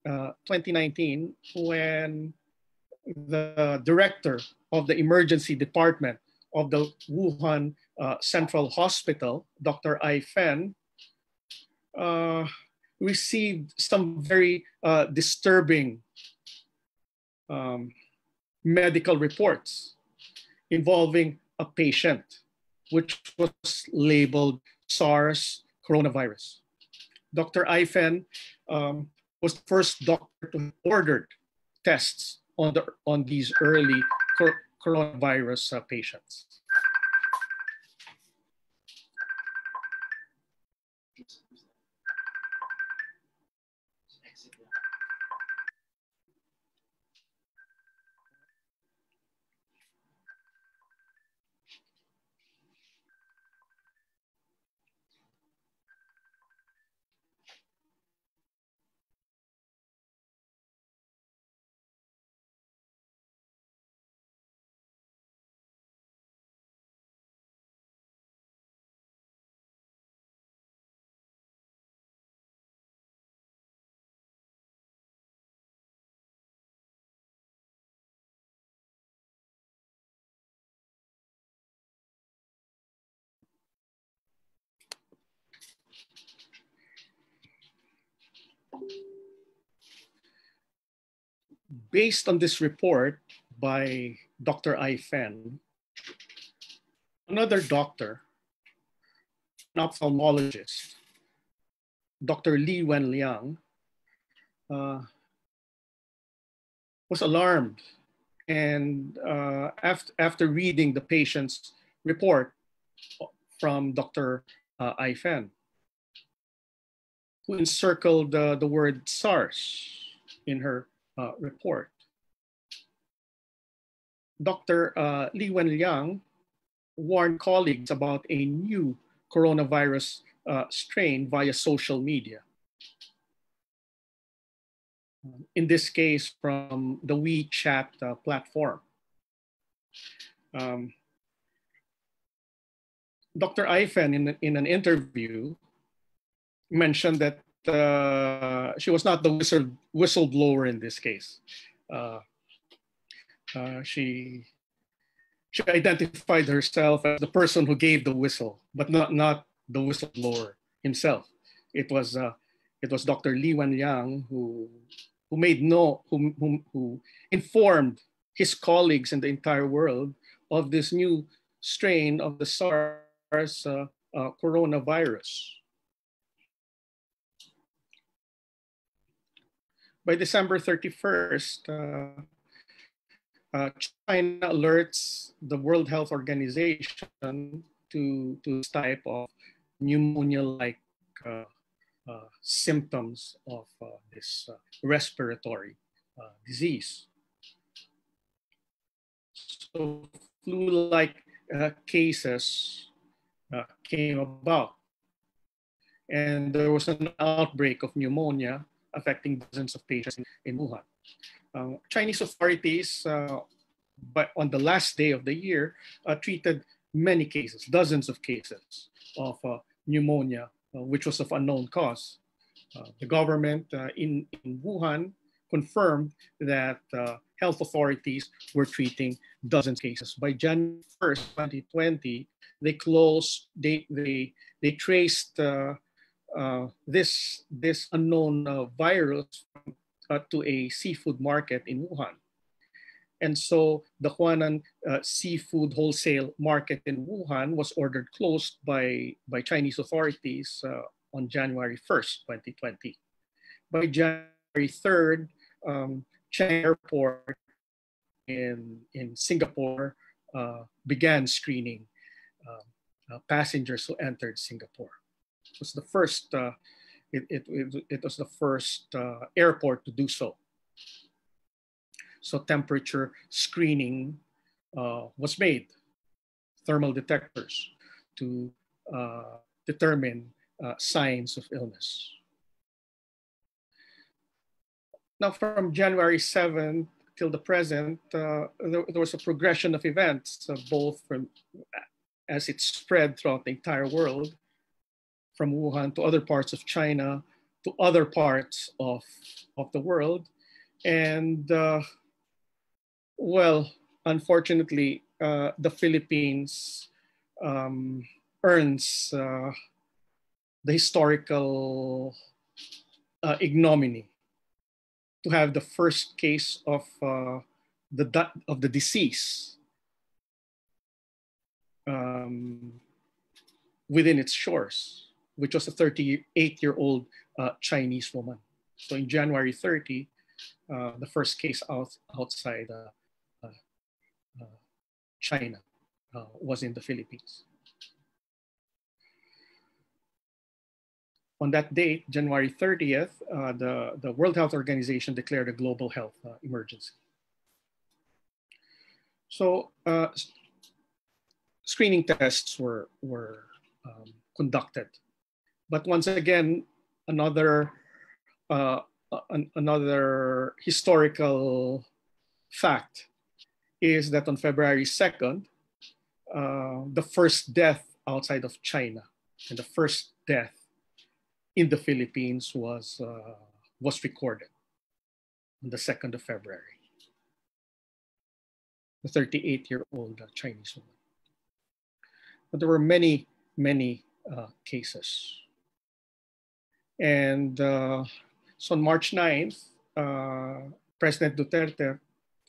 2019, when the director of the emergency department of the Wuhan Central Hospital, Dr. Ai Fen, received some very disturbing medical reports involving a patient, which was labeled SARS coronavirus. Dr. Ai Fen was the first doctor to have ordered tests on these early coronavirus patients. Based on this report, by Dr. Ai Fen, another doctor, an ophthalmologist, Dr. Li Wenliang, was alarmed. And after reading the patient's report from Dr. Ai Fen, who encircled the word SARS in her report, Dr. Li Wenliang warned colleagues about a new coronavirus strain via social media. In this case, from the WeChat platform. Dr. Ai Fen, in an interview, mentioned that she was not the whistleblower in this case. She identified herself as the person who gave the whistle, but not the whistleblower himself. It was Dr. Li Wenliang who informed his colleagues in the entire world of this new strain of the SARS coronavirus. By December 31st, China alerts the World Health Organization to this type of pneumonia-like symptoms of this respiratory disease. So flu-like cases came about. And there was an outbreak of pneumonia affecting dozens of patients in Wuhan. Chinese authorities, but on the last day of the year, treated many cases, dozens of cases of pneumonia, which was of unknown cause. The government in Wuhan confirmed that health authorities were treating dozens of cases. By January 1st, 2020, they traced this unknown virus to a seafood market in Wuhan. And so the Huanan seafood wholesale market in Wuhan was ordered closed by Chinese authorities on January 1st, 2020. By January 3rd, Changi Airport in Singapore began screening passengers who entered Singapore. It was the first. It was the first airport to do so. So temperature screening was made, thermal detectors to determine signs of illness. Now, from January 7th till the present, there was a progression of events, both as it spread throughout the entire world, from Wuhan to other parts of China, to other parts of the world. And well, unfortunately, the Philippines earns the historical ignominy to have the first case of the disease within its shores, which was a 38-year-old Chinese woman. So in January 30, the first case outside China was in the Philippines. On that date, January 30th, the World Health Organization declared a global health emergency. So screening tests were conducted. But once again, another historical fact is that on February 2nd, the first death outside of China and the first death in the Philippines was recorded on the 2nd of February. The 38-year-old Chinese woman. But there were many cases. And so on March 9th, President Duterte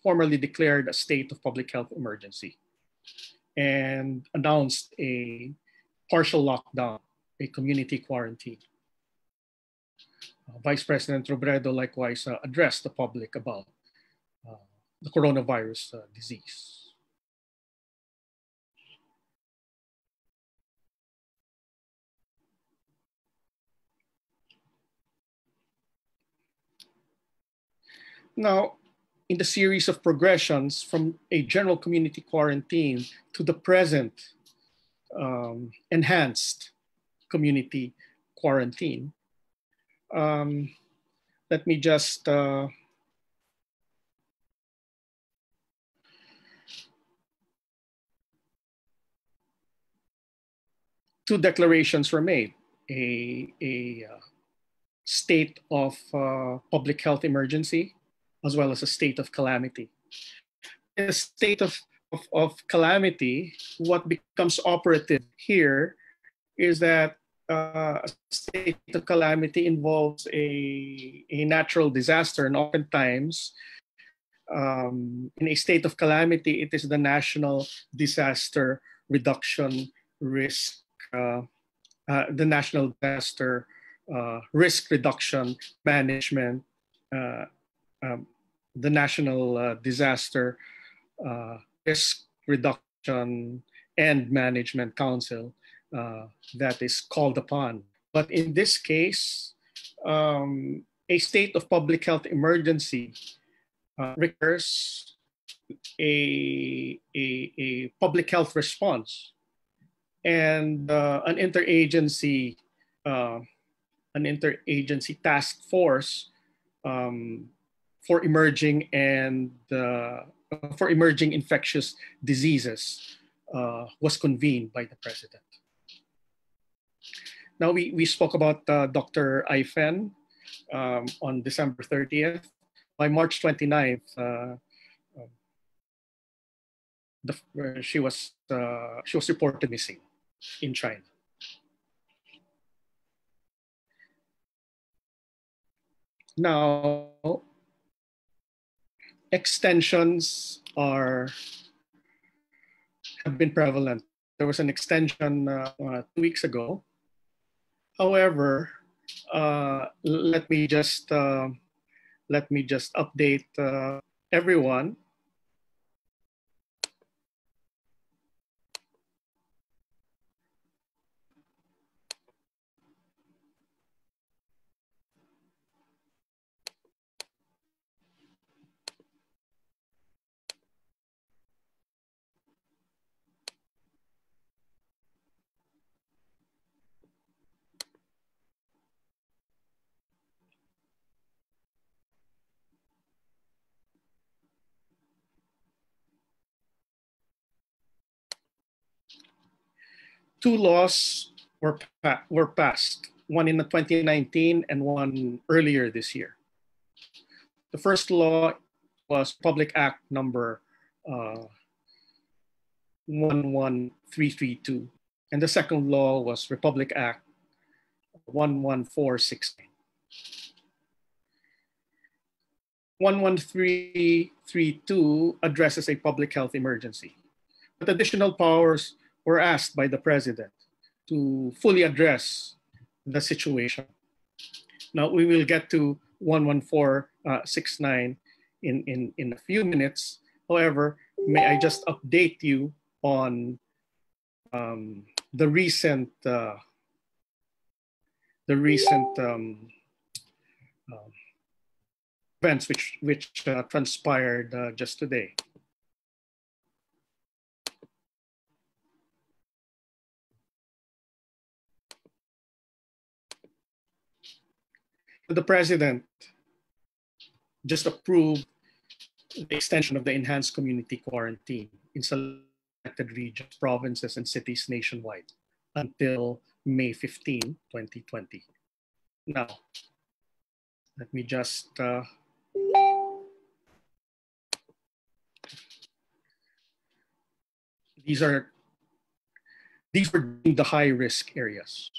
formally declared a state of public health emergency and announced a partial lockdown, a community quarantine. Vice President Robredo likewise addressed the public about the coronavirus disease. Now, in the series of progressions from a general community quarantine to the present enhanced community quarantine, let me just two declarations were made: a state of public health emergency, as well as a state of calamity. In a state of calamity, what becomes operative here is that a state of calamity involves a natural disaster, and oftentimes in a state of calamity, it is the national disaster reduction risk, the national disaster risk reduction management, the National Disaster Risk Reduction and Management Council that is called upon. But in this case, a state of public health emergency requires a public health response and an interagency task force for emerging infectious diseases was convened by the president. Now we spoke about Dr. Aifen on December 30th. By March 29th, she was reported missing in China. Now, extensions have been prevalent. There was an extension 2 weeks ago. However, let me just update everyone. Two laws were passed, one in 2019 and one earlier this year. The first law was Public Act number 11332, and the second law was Republic Act 11469. 11332 addresses a public health emergency, but additional powers were asked by the president to fully address the situation. Now we will get to 11469 in a few minutes. However, may I just update you on the recent events which transpired just today. The president just approved the extension of the enhanced community quarantine in selected regions, provinces, and cities nationwide until May 15, 2020. Now, let me just these were the high risk areas.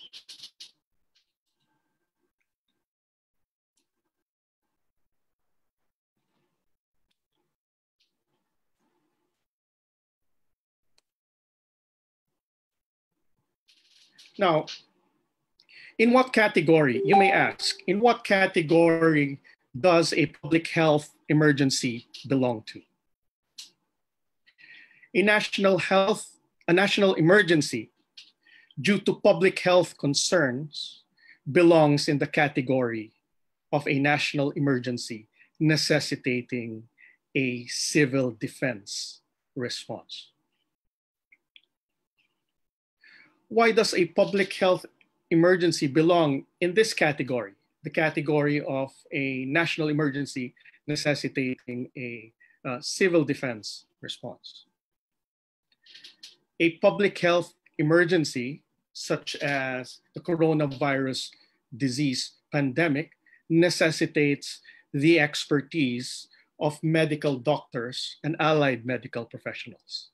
Now, in what category, you may ask, in what category does a public health emergency belong to? A national emergency due to public health concerns belongs in the category of a national emergency necessitating a civil defense response. Why does a public health emergency belong in this category, the category of a national emergency necessitating a civil defense response? A public health emergency, such as the coronavirus disease pandemic, necessitates the expertise of medical doctors and allied medical professionals,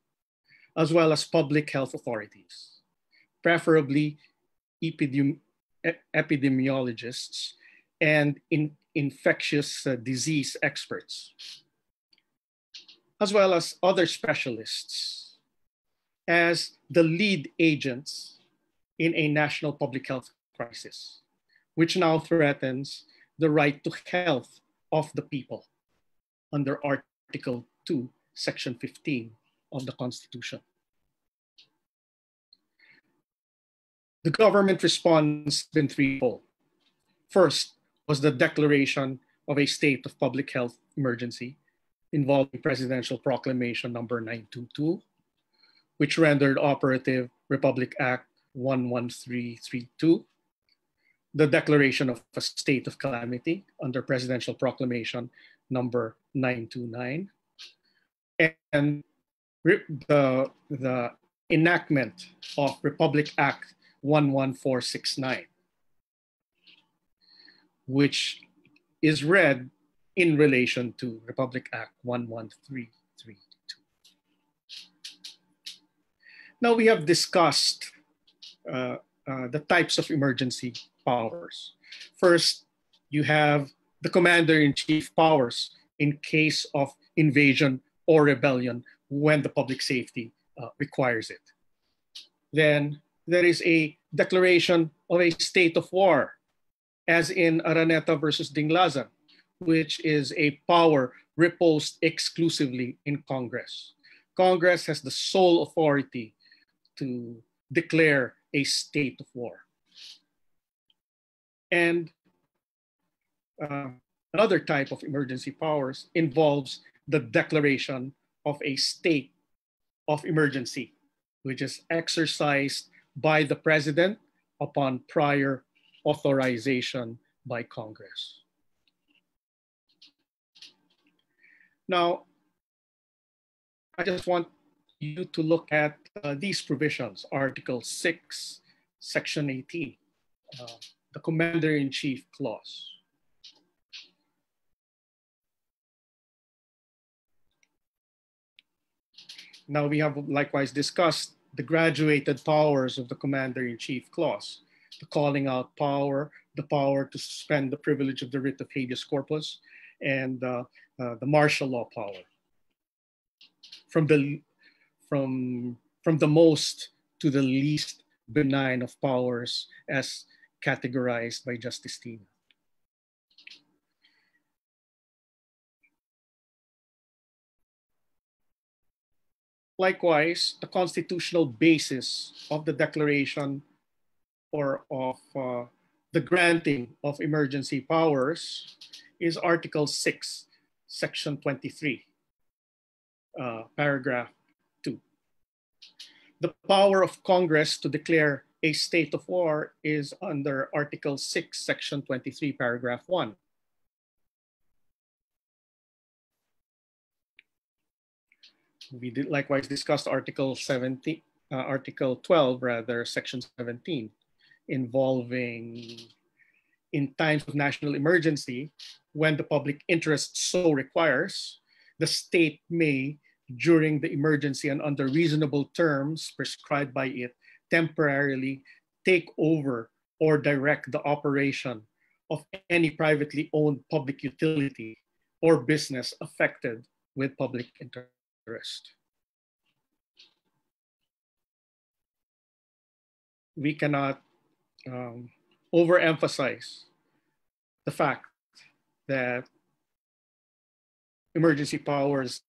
as well as public health authorities, preferably epidemiologists and infectious disease experts, as well as other specialists as the lead agents in a national public health crisis, which now threatens the right to health of the people under Article 2, Section 15 of the Constitution. The government response has been threefold. First was the declaration of a state of public health emergency involving Presidential Proclamation number 922, which rendered operative Republic Act 11332, the declaration of a state of calamity under Presidential Proclamation number 929, and the enactment of Republic Act 11469, which is read in relation to Republic Act 11332. Now we have discussed the types of emergency powers. First, you have the commander-in-chief powers in case of invasion or rebellion when the public safety requires it. Then there is a declaration of a state of war, as in Araneta versus Dinglasan, which is a power reposed exclusively in Congress. Congress has the sole authority to declare a state of war. And another type of emergency powers involves the declaration of a state of emergency, which is exercised by the president upon prior authorization by Congress. Now, I just want you to look at these provisions, Article 6, Section 18, the Commander-in-Chief Clause. Now we have likewise discussed the graduated powers of the Commander-in-Chief Clause, the calling out power, the power to suspend the privilege of the writ of habeas corpus, and the martial law power. From the most to the least benign of powers as categorized by Justice Tina. Likewise, the constitutional basis of the declaration or of the granting of emergency powers is Article 6, Section 23, paragraph 2. The power of Congress to declare a state of war is under Article 6, Section 23, paragraph 1. We did likewise discussed Article 12, Section 17, involving in times of national emergency, when the public interest so requires, the state may, during the emergency and under reasonable terms prescribed by it, temporarily take over or direct the operation of any privately owned public utility or business affected with public interest. we cannot overemphasize the fact that emergency powers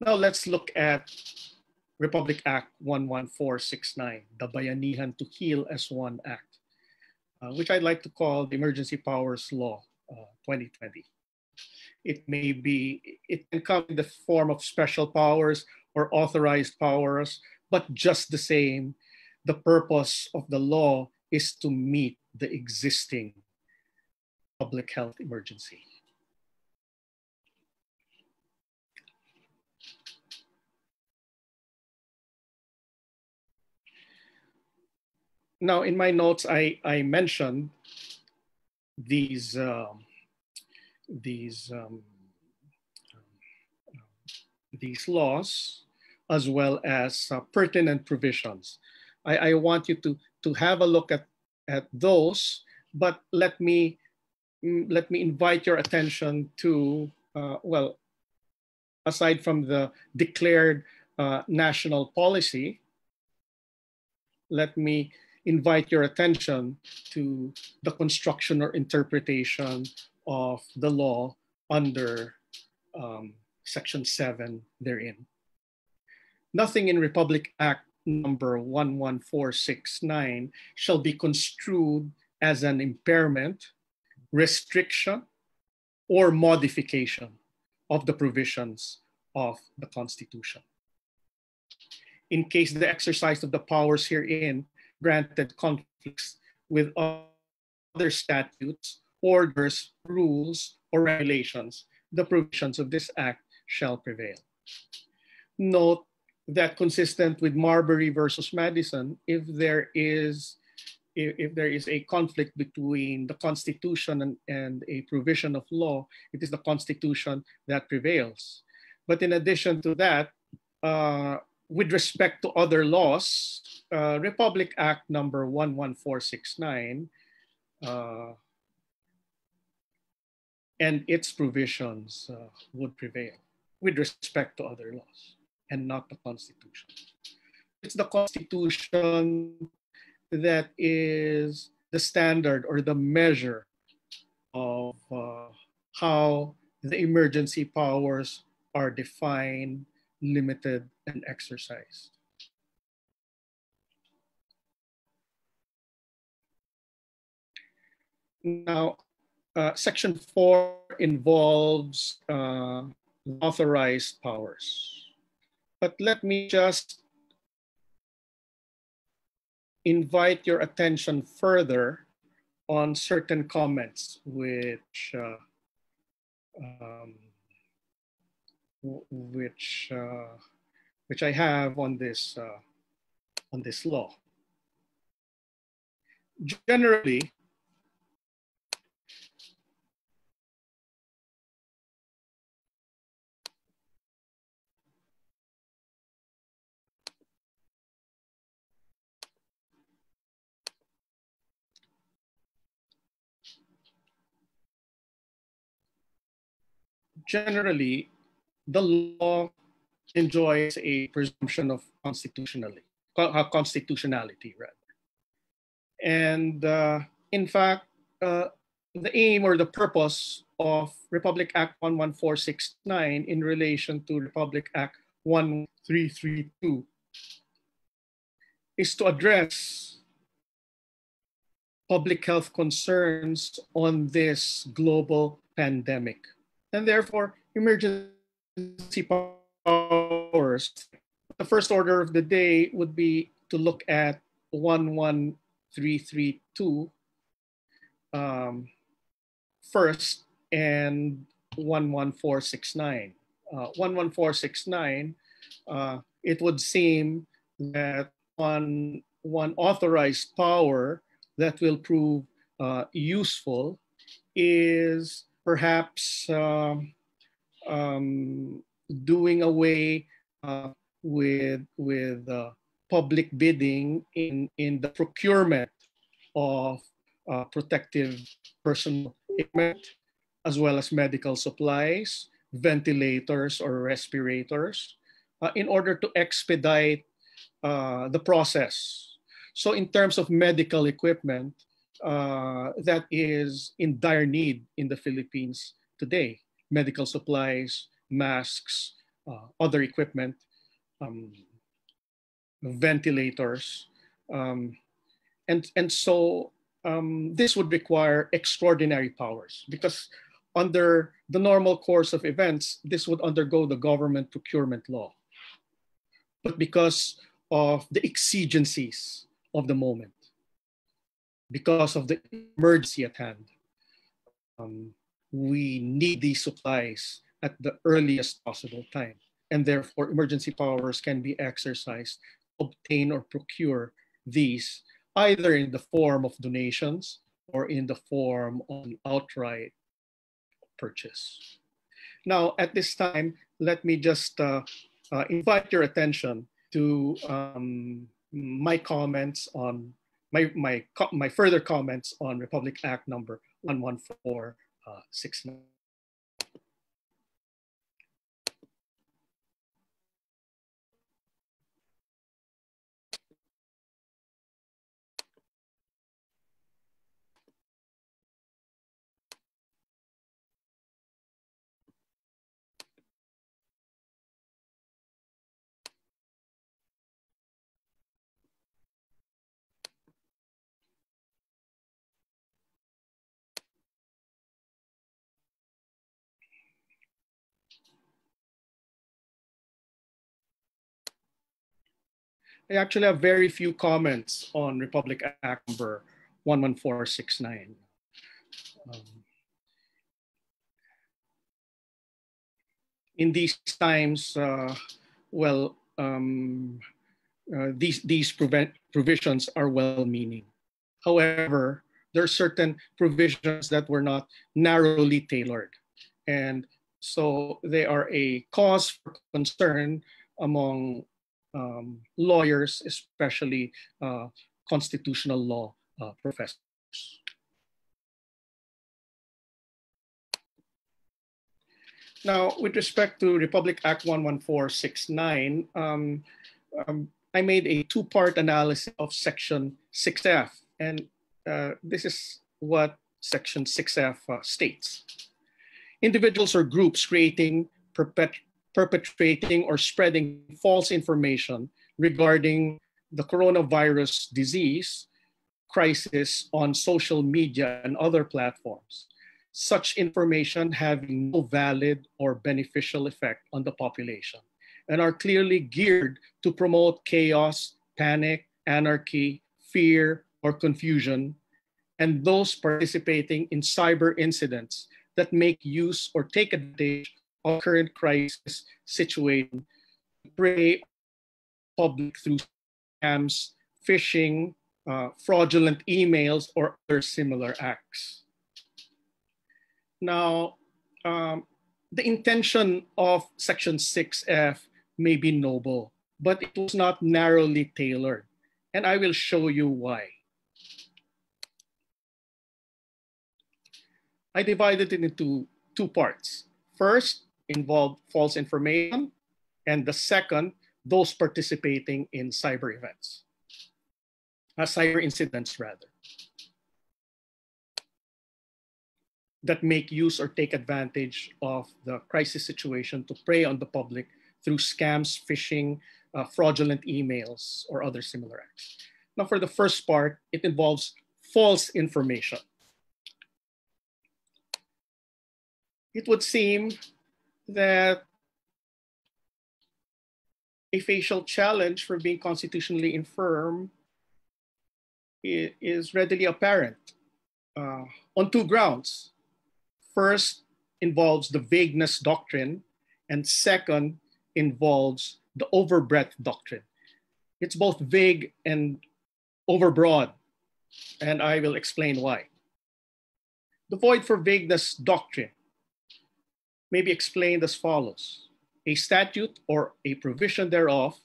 now let's look at Republic Act 11469, the Bayanihan to Heal as One Act, which I'd like to call the Emergency Powers Law 2020. It can come in the form of special powers or authorized powers, but just the same, the purpose of the law is to meet the existing public health emergency. Now, in my notes, I mentioned these laws as well as pertinent provisions. I want you to have a look at those, but let me invite your attention to well, aside from the declared national policy, let me invite your attention to the construction or interpretation of the law under Section 7 therein. Nothing in Republic Act number 11469 shall be construed as an impairment, restriction, or modification of the provisions of the Constitution. In case the exercise of the powers herein granted conflicts with other statutes, orders, rules, or regulations, the provisions of this act shall prevail. Note that consistent with Marbury versus Madison, if there is a conflict between the Constitution and a provision of law, it is the Constitution that prevails. But in addition to that, with respect to other laws, Republic Act number 11469 and its provisions would prevail with respect to other laws and not the Constitution. It's the Constitution that is the standard or the measure of how the emergency powers are defined, limited, and exercised. Now, Section 4 involves authorized powers. But let me just invite your attention further on certain comments which I have on this law. Generally, the law enjoys a presumption of constitutionality, rather. And in fact, the aim or the purpose of Republic Act 11469 in relation to Republic Act 1332 is to address public health concerns on this global pandemic. And therefore, emergency powers, the first order of the day would be to look at 11332 first and 11469. 11469, it would seem that one authorized power that will prove useful is perhaps doing away with public bidding in the procurement of protective personal equipment, as well as medical supplies, ventilators or respirators in order to expedite the process. So in terms of medical equipment, that is in dire need in the Philippines today. Medical supplies, masks, other equipment, um, ventilators. Um, and so this would require extraordinary powers because under the normal course of events, this would undergo the government procurement law. But because of the exigencies of the moment, because of the emergency at hand, we need these supplies at the earliest possible time. And therefore, emergency powers can be exercised to obtain or procure these either in the form of donations or in the form of an outright purchase. Now, at this time, let me just invite your attention to my comments on my further comments on Republic Act number 11469. I actually have very few comments on Republic Act number 11469. Um, in these times, well, these provisions are well-meaning. However, there are certain provisions that were not narrowly tailored. And so they are a cause for concern among lawyers, especially constitutional law professors. Now, with respect to Republic Act 11469, I made a two-part analysis of Section 6F, and this is what Section 6F states. Individuals or groups creating, perpetrating, or spreading false information regarding the coronavirus disease crisis on social media and other platforms, such information having no valid or beneficial effect on the population, and are clearly geared to promote chaos, panic, anarchy, fear, or confusion, and those participating in cyber incidents that make use or take advantage of current crisis situation to prey on the public through scams, phishing, fraudulent emails, or other similar acts. Now, the intention of Section 6F may be noble, but it was not narrowly tailored, and I will show you why. I divided it into two parts. First, involved false information, and the second, those participating in cyber events, cyber incidents rather, that make use or take advantage of the crisis situation to prey on the public through scams, phishing, fraudulent emails, or other similar acts. Now, for the first part, it involves false information. It would seem that a facial challenge for being constitutionally infirm is readily apparent on two grounds. First, involves the vagueness doctrine, and second, involves the overbreadth doctrine. It's both vague and overbroad, and I will explain why. The void for vagueness doctrine may be explained as follows. A statute or a provision thereof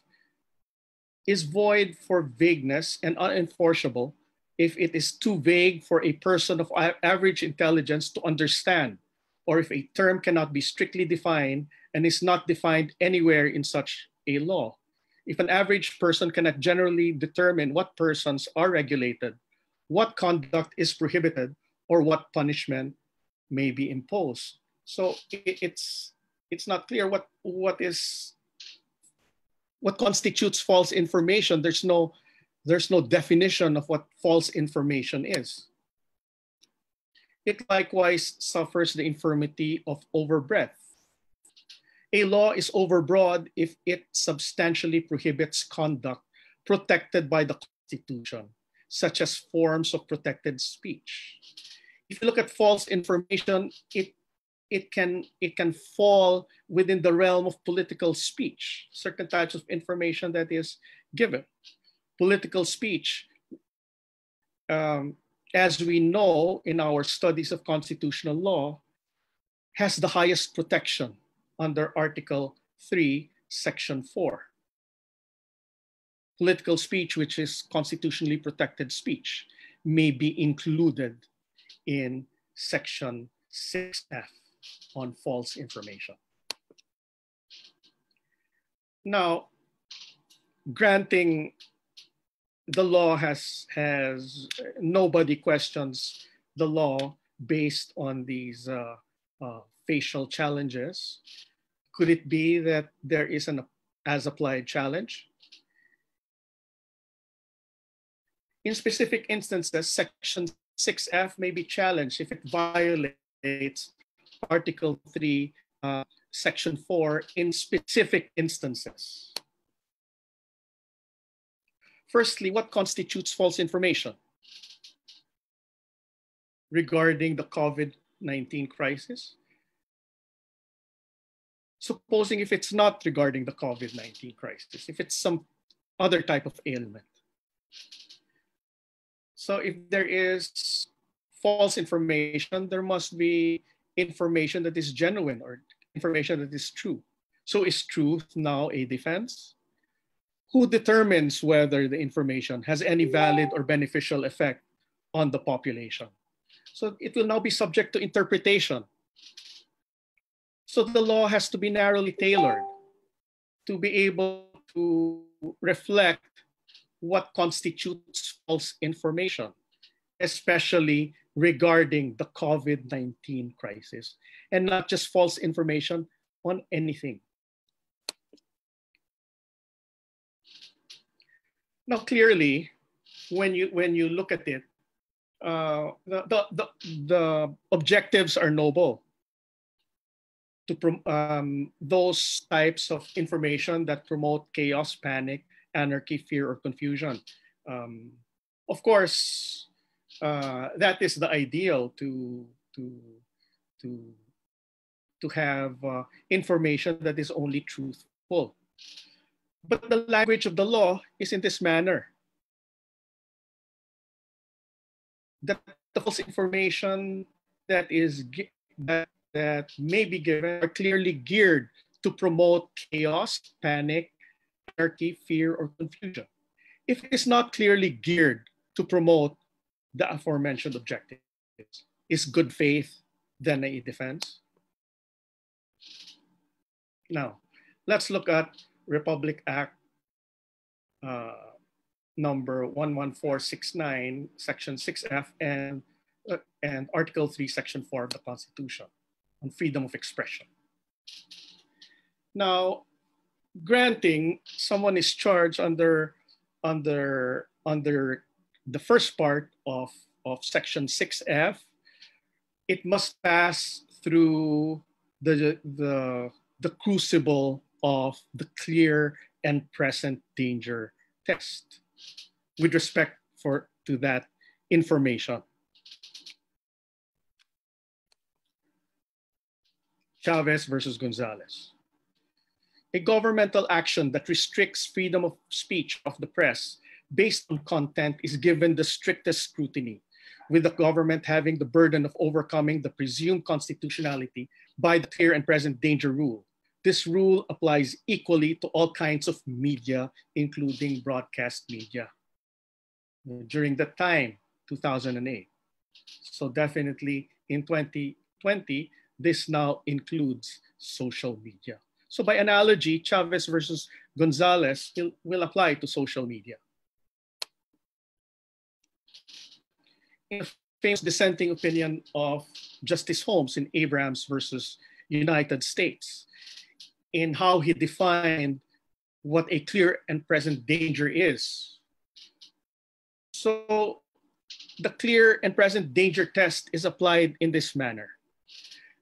is void for vagueness and unenforceable if it is too vague for a person of average intelligence to understand or if a term cannot be strictly defined and is not defined anywhere in such a law. If an average person cannot generally determine what persons are regulated, what conduct is prohibited, or what punishment may be imposed. So it's not clear what constitutes false information. There's no definition of what false information is. It likewise suffers the infirmity of overbreadth. A law is overbroad if it substantially prohibits conduct protected by the Constitution, such as forms of protected speech. If you look at false information, it can fall within the realm of political speech, certain types of information that is given. Political speech, as we know in our studies of constitutional law, has the highest protection under Article 3, Section 4. Political speech, which is constitutionally protected speech, may be included in Section 6F on false information. Now, granting the law has nobody questions the law based on these facial challenges. Could it be that there is an as-applied challenge? In specific instances, Section 6F may be challenged if it violates Article 3, Section 4 in specific instances. Firstly, what constitutes false information regarding the COVID-19 crisis? Supposing if it's not regarding the COVID-19 crisis, if it's some other type of ailment. So if there is false information, there must be information that is genuine or information that is true. So is truth now a defense? Who determines whether the information has any valid or beneficial effect on the population? So it will now be subject to interpretation. So the law has to be narrowly tailored to be able to reflect what constitutes false information, especially regarding the COVID-19 crisis, and not just false information on anything. Now, clearly, when you look at it, the objectives are noble. To those types of information that promote chaos, panic, anarchy, fear, or confusion. Of course, that is the ideal to have information that is only truthful. But the language of the law is in this manner. That the false information that may be given are clearly geared to promote chaos, panic, anarchy, fear, or confusion. If it is not clearly geared to promote the aforementioned objectives, is good faith then a defense? Now, let's look at Republic Act number 11469, Section 6F, and Article 3, Section 4 of the Constitution on freedom of expression. Now, granting someone is charged under the first part of Section 6F, it must pass through the crucible of the clear and present danger test with respect to that information. Chavez versus Gonzalez. A governmental action that restricts freedom of speech of the press based on content is given the strictest scrutiny, with the government having the burden of overcoming the presumed constitutionality by the clear and present danger rule. This rule applies equally to all kinds of media, including broadcast media. During that time, 2008. So definitely in 2020, this now includes social media. So by analogy, Chavez versus Gonzalez will apply to social media. In a famous dissenting opinion of Justice Holmes in Abrams versus United States, in how he defined what a clear and present danger is. So the clear and present danger test is applied in this manner.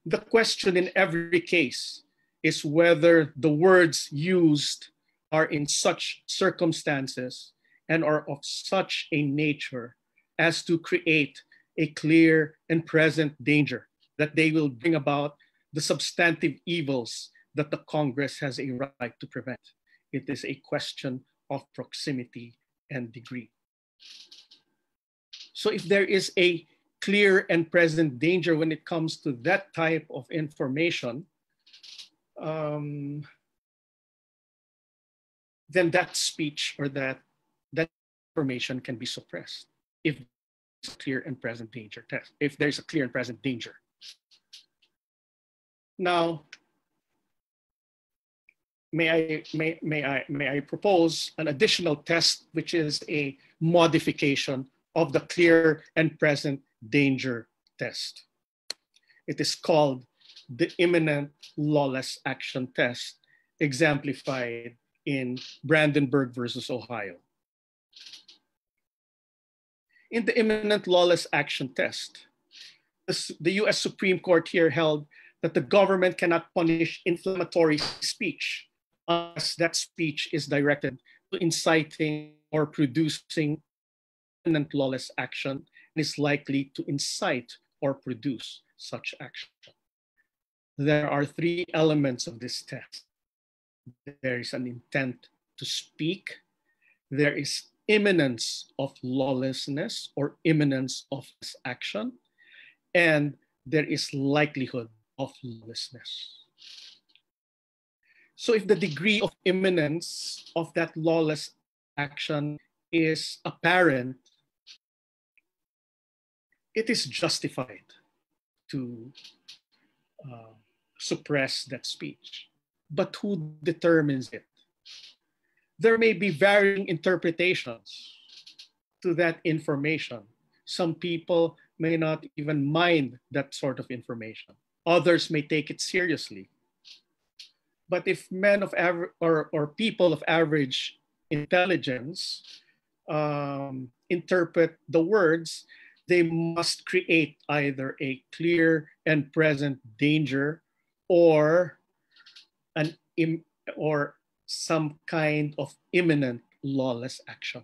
The question in every case is whether the words used are in such circumstances and are of such a nature as to create a clear and present danger, that they will bring about the substantive evils that the Congress has a right to prevent. It is a question of proximity and degree. So if there is a clear and present danger when it comes to that type of information, then that speech or that information can be suppressed if there's a clear and present danger test, if there's a clear and present danger. Now, may I propose an additional test, which is a modification of the clear and present danger test. It is called the imminent lawless action test, exemplified in Brandenburg versus Ohio. In the imminent lawless action test, the US Supreme Court here held that the government cannot punish inflammatory speech unless that speech is directed to inciting or producing imminent lawless action and is likely to incite or produce such action. There are three elements of this test. There is an intent to speak, there is imminence of lawlessness or imminence of this action, and there is likelihood of lawlessness. So if the degree of imminence of that lawless action is apparent, it is justified to suppress that speech. But who determines it? There may be varying interpretations to that information. Some people may not even mind that sort of information. Others may take it seriously. But if men of average or people of average intelligence interpret the words, they must create either a clear and present danger or some kind of imminent lawless action.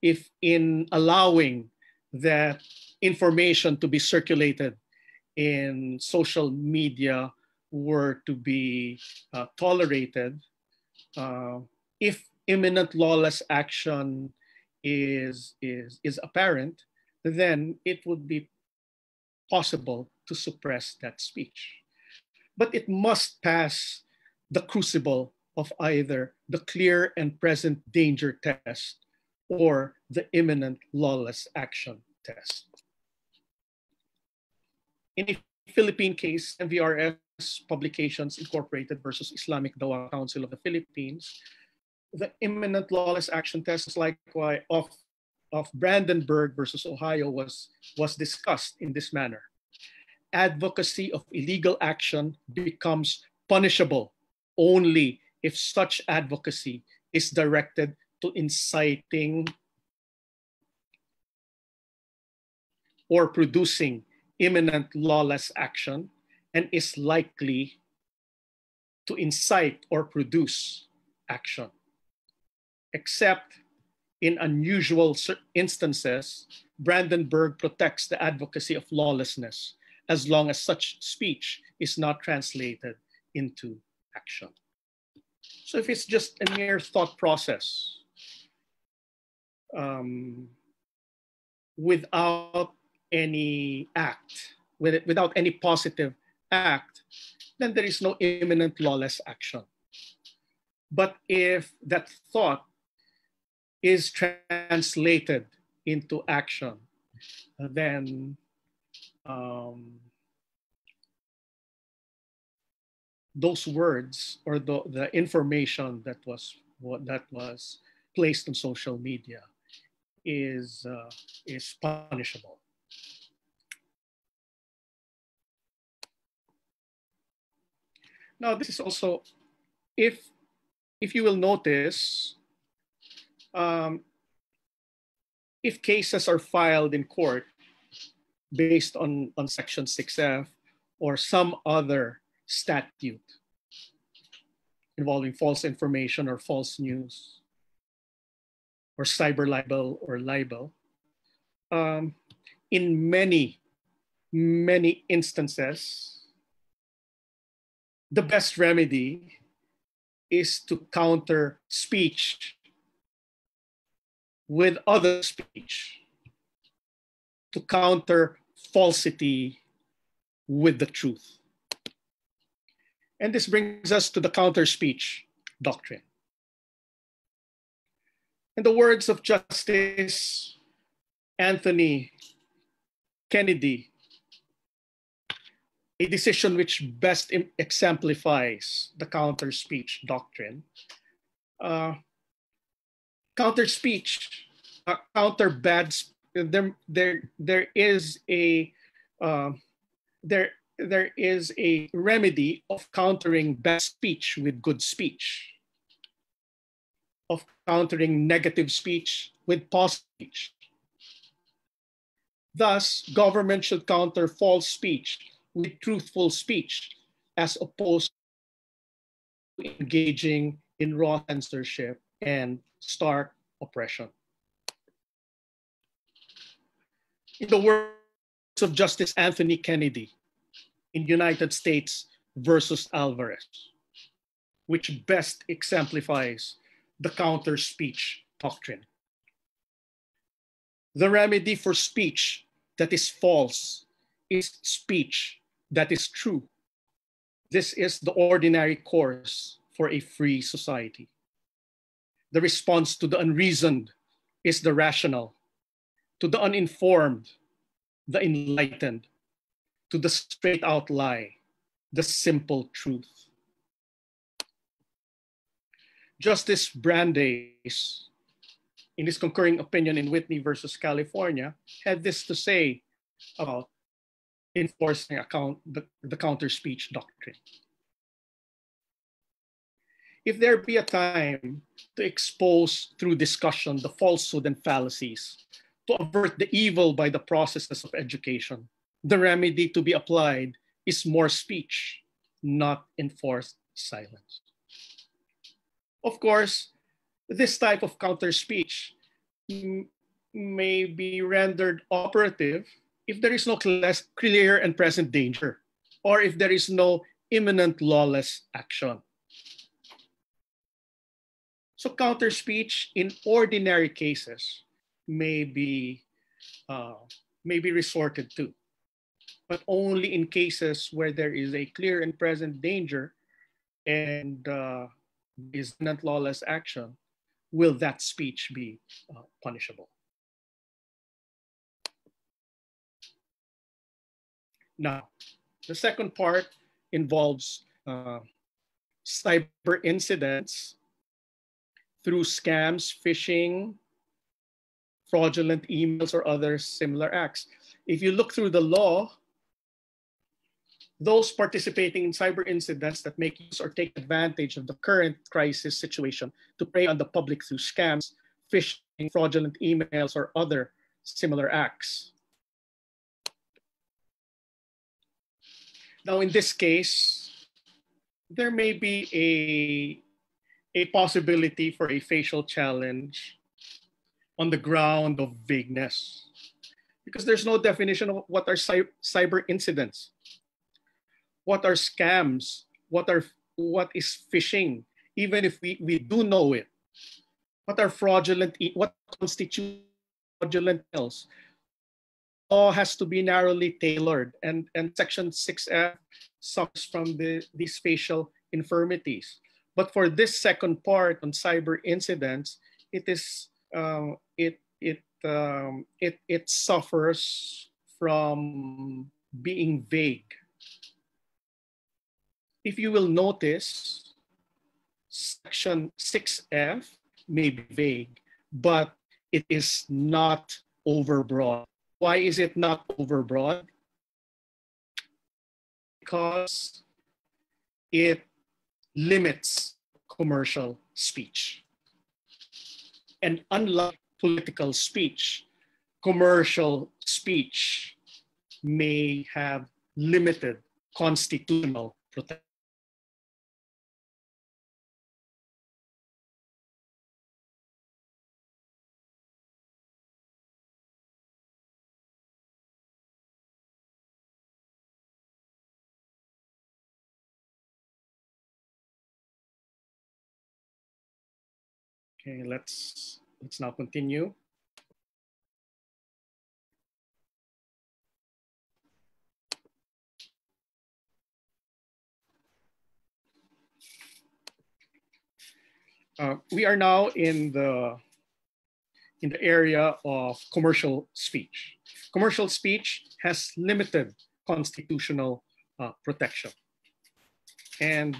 If in allowing that information to be circulated in social media were to be tolerated, if imminent lawless action is apparent, then it would be possible to suppress that speech. But it must pass the crucible of either the clear and present danger test or the imminent lawless action test. In a Philippine case, MVRS Publications Incorporated versus Islamic Dawah Council of the Philippines, the imminent lawless action test is likewise of Brandenburg versus Ohio was discussed in this manner. Advocacy of illegal action becomes punishable only if such advocacy is directed to inciting or producing imminent lawless action and is likely to incite or produce action. Except in unusual instances, Brandenburg protects the advocacy of lawlessness as long as such speech is not translated into action. So if it's just a mere thought process without any act, without any positive act, then there is no imminent lawless action. But if that thought is translated into action, then those words or the information that was placed on social media is punishable. Now, this is also, if if you will notice, um, if cases are filed in court based on Section 6F or some other statute involving false information or false news or cyber libel or libel, um, in many instances, the best remedy is to counter speech with other speech, to counter falsity with the truth. And this brings us to the counter speech doctrine. In the words of Justice Anthony Kennedy, a decision which best exemplifies the counter speech doctrine, counter speech, counter bad. There is a there is a remedy of countering bad speech with good speech, of countering negative speech with positive speech. Thus, government should counter false speech with truthful speech, as opposed to engaging in raw censorship and stark oppression. In the words of Justice Anthony Kennedy in United States versus Alvarez, which best exemplifies the counter speech doctrine. The remedy for speech that is false is speech that is true. This is the ordinary course for a free society. The response to the unreasoned is the rational, to the uninformed, the enlightened, to the straight out lie, the simple truth. Justice Brandeis, in his concurring opinion in Whitney versus California, had this to say about enforcing the counter speech doctrine. If there be a time to expose through discussion the falsehood and fallacies, to avert the evil by the processes of education, the remedy to be applied is more speech, not enforced silence. Of course, this type of counter speech may be rendered operative if there is no clear and present danger, or if there is no imminent lawless action. So counter speech in ordinary cases may be resorted to, but only in cases where there is a clear and present danger and is not lawless action will that speech be punishable. Now, the second part involves cyber incidents through scams, phishing, fraudulent emails, or other similar acts. If you look through the law, those participating in cyber incidents that make use or take advantage of the current crisis situation to prey on the public through scams, phishing, fraudulent emails, or other similar acts. Now, in this case, there may be a possibility for a facial challenge on the ground of vagueness, because there's no definition of what are cyber incidents, what are scams, what is phishing, even if we do know it, what are fraudulent, what constitutes fraudulent emails. Law has to be narrowly tailored, and Section 6F suffers from these facial infirmities. But for this second part on cyber incidents, it suffers from being vague. if you will notice, Section 6F may be vague, but it is not overbroad. Why is it not overbroad? Because it limits commercial speech. And unlike political speech, commercial speech may have limited constitutional protection. Okay, let's now continue. We are now in the area of commercial speech. Commercial speech has limited constitutional protection, and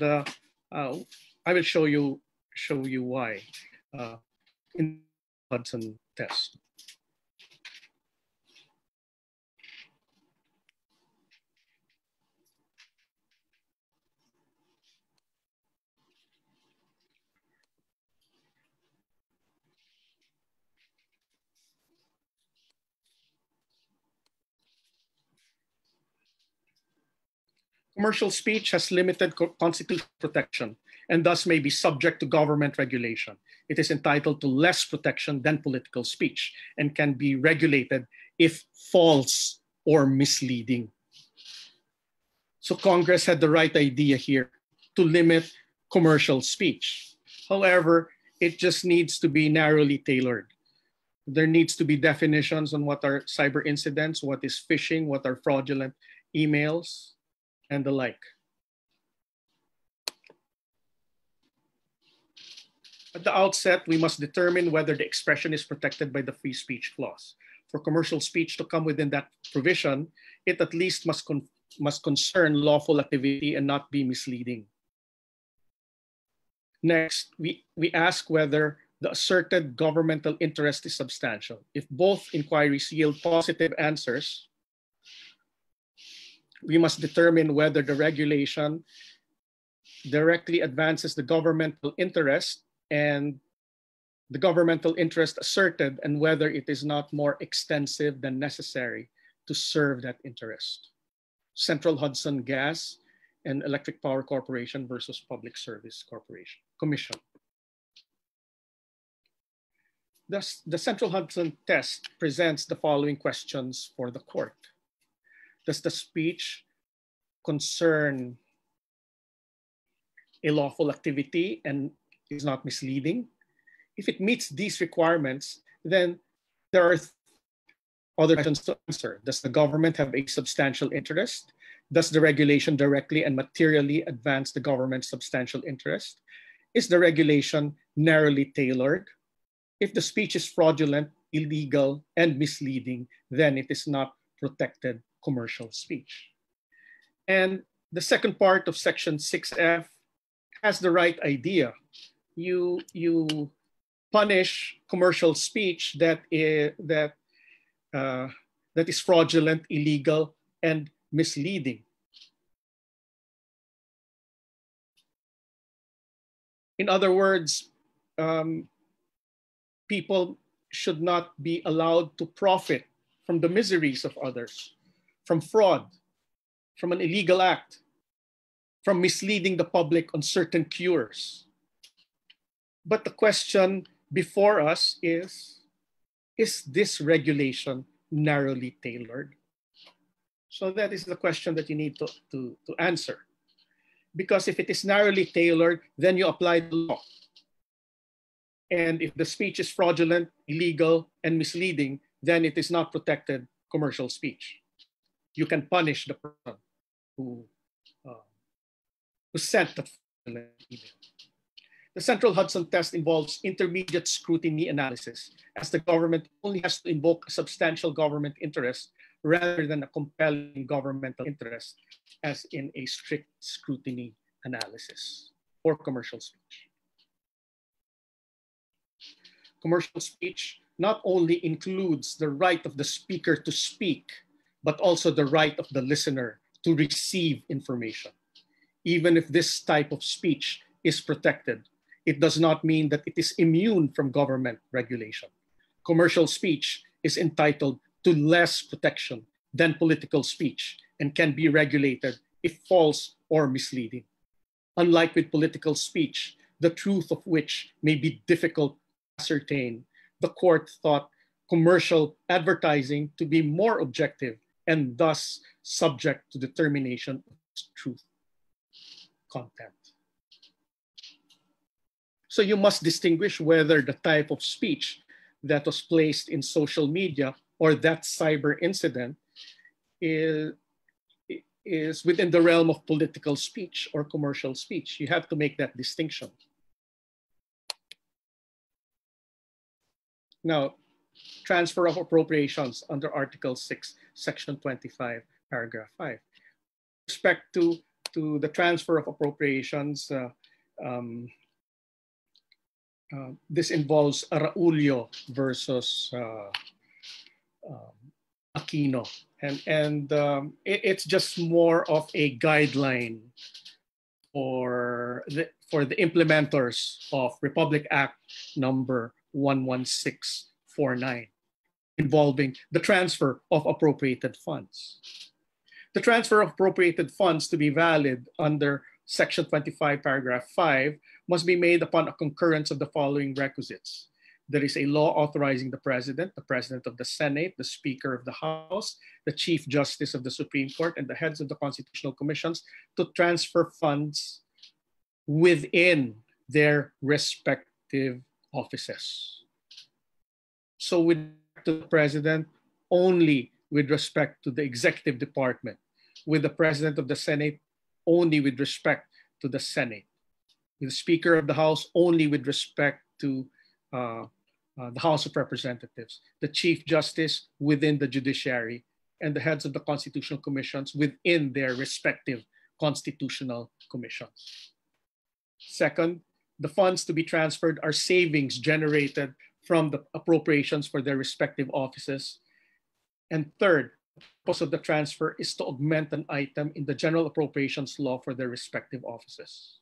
I will show you why in the Hudson test. Commercial speech has limited constitutional protection and thus may be subject to government regulation. It is entitled to less protection than political speech and can be regulated if false or misleading. So Congress had the right idea here to limit commercial speech. However, it just needs to be narrowly tailored. There needs to be definitions on what are cyber incidents, what is phishing, what are fraudulent emails, and the like. At the outset, we must determine whether the expression is protected by the free speech clause. For commercial speech to come within that provision, it at least must concern lawful activity and not be misleading. Next, we ask whether the asserted governmental interest is substantial. If both inquiries yield positive answers, we must determine whether the regulation directly advances the governmental interest and the governmental interest asserted, and whether it is not more extensive than necessary to serve that interest. Central Hudson Gas and Electric Power Corporation versus Public Service Corporation Commission. Thus, the Central Hudson test presents the following questions for the court. Does the speech concern a lawful activity and is not misleading? If it meets these requirements, then there are other questions to answer. Does the government have a substantial interest? Does the regulation directly and materially advance the government's substantial interest? Is the regulation narrowly tailored? If the speech is fraudulent, illegal, and misleading, then it is not protected commercial speech. And the second part of Section 6F has the right idea. You punish commercial speech that is fraudulent, illegal, and misleading. In other words, people should not be allowed to profit from the miseries of others, from fraud, from an illegal act, from misleading the public on certain cures. But the question before us is this regulation narrowly tailored? So that is the question that you need to answer. Because if it is narrowly tailored, then you apply the law. And if the speech is fraudulent, illegal, and misleading, then it is not protected commercial speech. You can punish the person who sent the fraudulent email. The Central Hudson test involves intermediate scrutiny analysis, as the government only has to invoke a substantial government interest rather than a compelling governmental interest, as in a strict scrutiny analysis or commercial speech. Commercial speech not only includes the right of the speaker to speak, but also the right of the listener to receive information. Even if this type of speech is protected, it does not mean that it is immune from government regulation. Commercial speech is entitled to less protection than political speech and can be regulated if false or misleading. Unlike with political speech, the truth of which may be difficult to ascertain, the court thought commercial advertising to be more objective and thus subject to determination of truth content. So you must distinguish whether the type of speech that was placed in social media or that cyber incident is within the realm of political speech or commercial speech. You have to make that distinction. Now, transfer of appropriations under Article 6, Section 25, Paragraph 5. With respect to the transfer of appropriations, this involves Araulio versus Aquino. And it's just more of a guideline for the implementers of Republic Act number 11649, involving the transfer of appropriated funds. The transfer of appropriated funds to be valid under Section 25, Paragraph 5 must be made upon a concurrence of the following requisites. There is a law authorizing the President of the Senate, the Speaker of the House, the Chief Justice of the Supreme Court, and the heads of the Constitutional Commissions to transfer funds within their respective offices. So with the President, only with respect to the Executive Department. With the President of the Senate, only with respect to the Senate. With the Speaker of the House, only with respect to the House of Representatives, the Chief Justice within the judiciary, and the heads of the constitutional commissions within their respective constitutional commissions. Second, the funds to be transferred are savings generated from the appropriations for their respective offices. And third, the purpose of the transfer is to augment an item in the general appropriations law for their respective offices.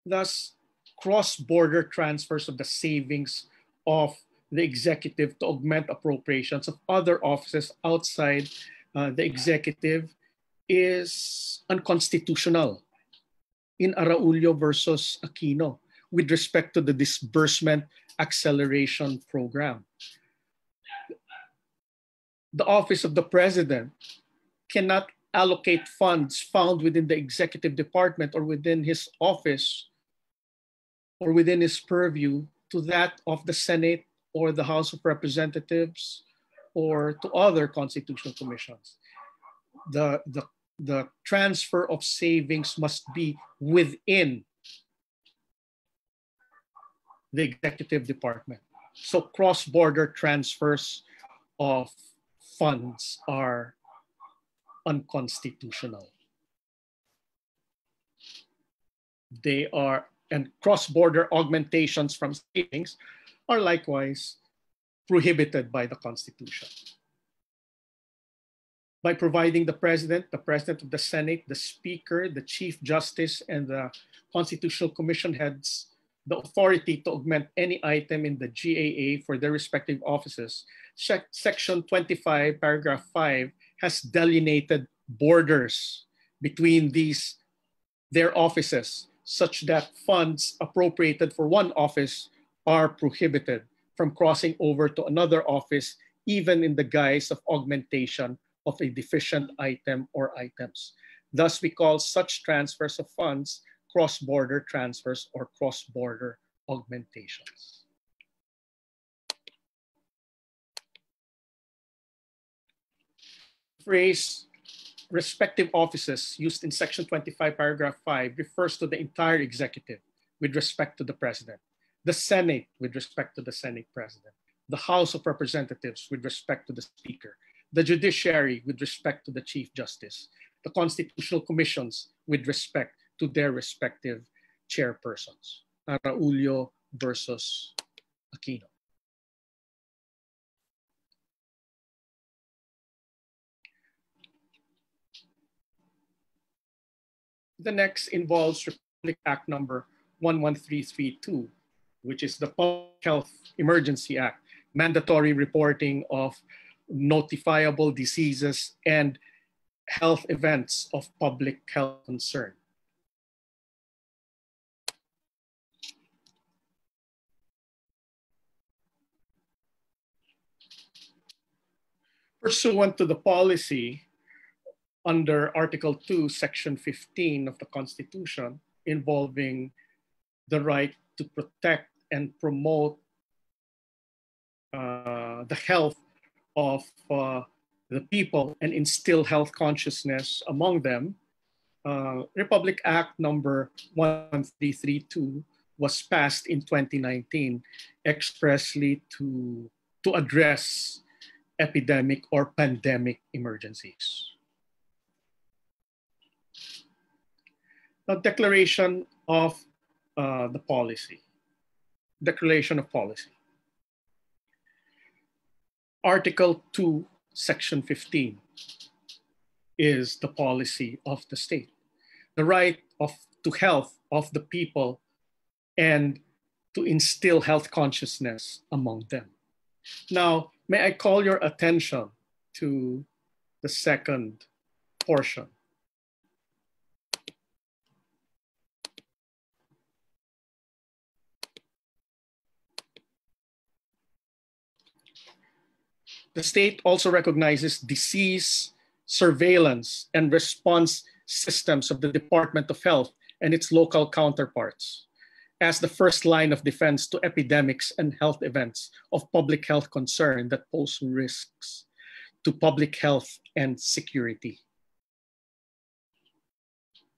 Thus, cross-border transfers of the savings of the executive to augment appropriations of other offices outside the executive is unconstitutional in Araulio versus Aquino with respect to the disbursement acceleration program. The office of the President cannot allocate funds found within the executive department or within his office or within his purview to that of the Senate or the House of Representatives or to other constitutional commissions. The transfer of savings must be within the executive department. So cross-border transfers of funds are unconstitutional. They are, and cross-border augmentations from savings are likewise prohibited by the Constitution. By providing the President of the Senate, the Speaker, the Chief Justice, and the Constitutional Commission heads the authority to augment any item in the GAA for their respective offices, Section 25, Paragraph 5 has delineated borders between their offices such that funds appropriated for one office are prohibited from crossing over to another office, even in the guise of augmentation of a deficient item or items. Thus, we call such transfers of funds cross-border transfers or cross-border augmentations. The phrase respective offices used in Section 25, Paragraph 5 refers to the entire executive with respect to the President, the Senate with respect to the Senate President, the House of Representatives with respect to the Speaker, the judiciary with respect to the Chief Justice, the constitutional commissions with respect to their respective chairpersons. Araulio versus Aquino. The next involves Republic Act number 11332, which is the Public Health Emergency Act, mandatory reporting of notifiable diseases and health events of public health concern. Pursuant to the policy under Article 2, Section 15 of the Constitution, involving the right to protect and promote the health of the people and instill health consciousness among them, Republic Act number 1332 was passed in 2019 expressly to address epidemic or pandemic emergencies. Now, declaration of the policy. Declaration of policy. Article 2, Section 15 is the policy of the state. The right to health of the people and to instill health consciousness among them. Now, may I call your attention to the second portion. The state also recognizes disease surveillance and response systems of the Department of Health and its local counterparts as the first line of defense to epidemics and health events of public health concern that pose risks to public health and security.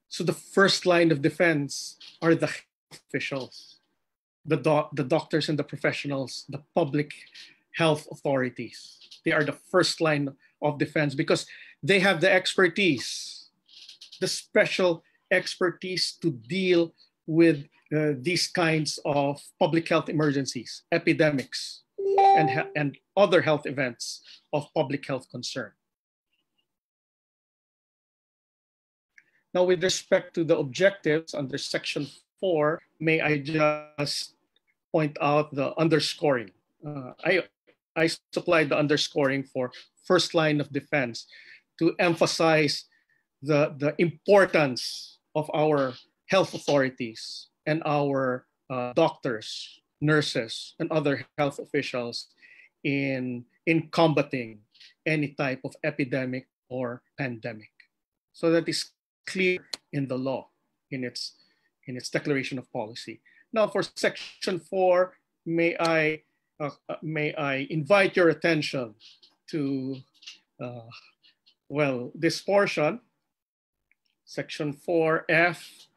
So the first line of defense are the health officials, the doctors and the professionals, the public health authorities. They are the first line of defense because they have the expertise, the special expertise to deal with these kinds of public health emergencies, epidemics, and other health events of public health concern. Now, with respect to the objectives under Section 4, may I just point out the underscoring. I supplied the underscoring for first line of defense to emphasize the importance of our health authorities and our doctors, nurses, and other health officials in combating any type of epidemic or pandemic. So that is clear in the law, in its declaration of policy. Now, for Section 4, may I invite your attention to this portion, Section 4F,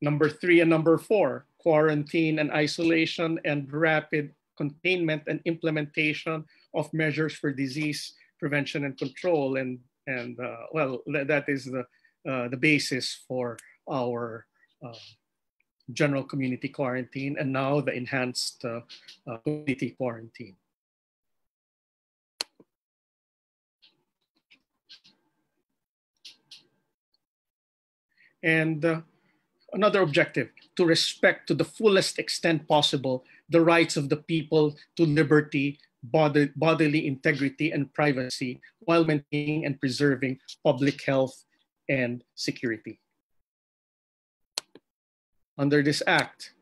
number 3 and number 4, quarantine and isolation and rapid containment and implementation of measures for disease prevention and control, and that is the basis for our general community quarantine and now the enhanced community quarantine. And another objective, to respect to the fullest extent possible the rights of the people to liberty, bodily integrity, and privacy while maintaining and preserving public health and security. Under this act,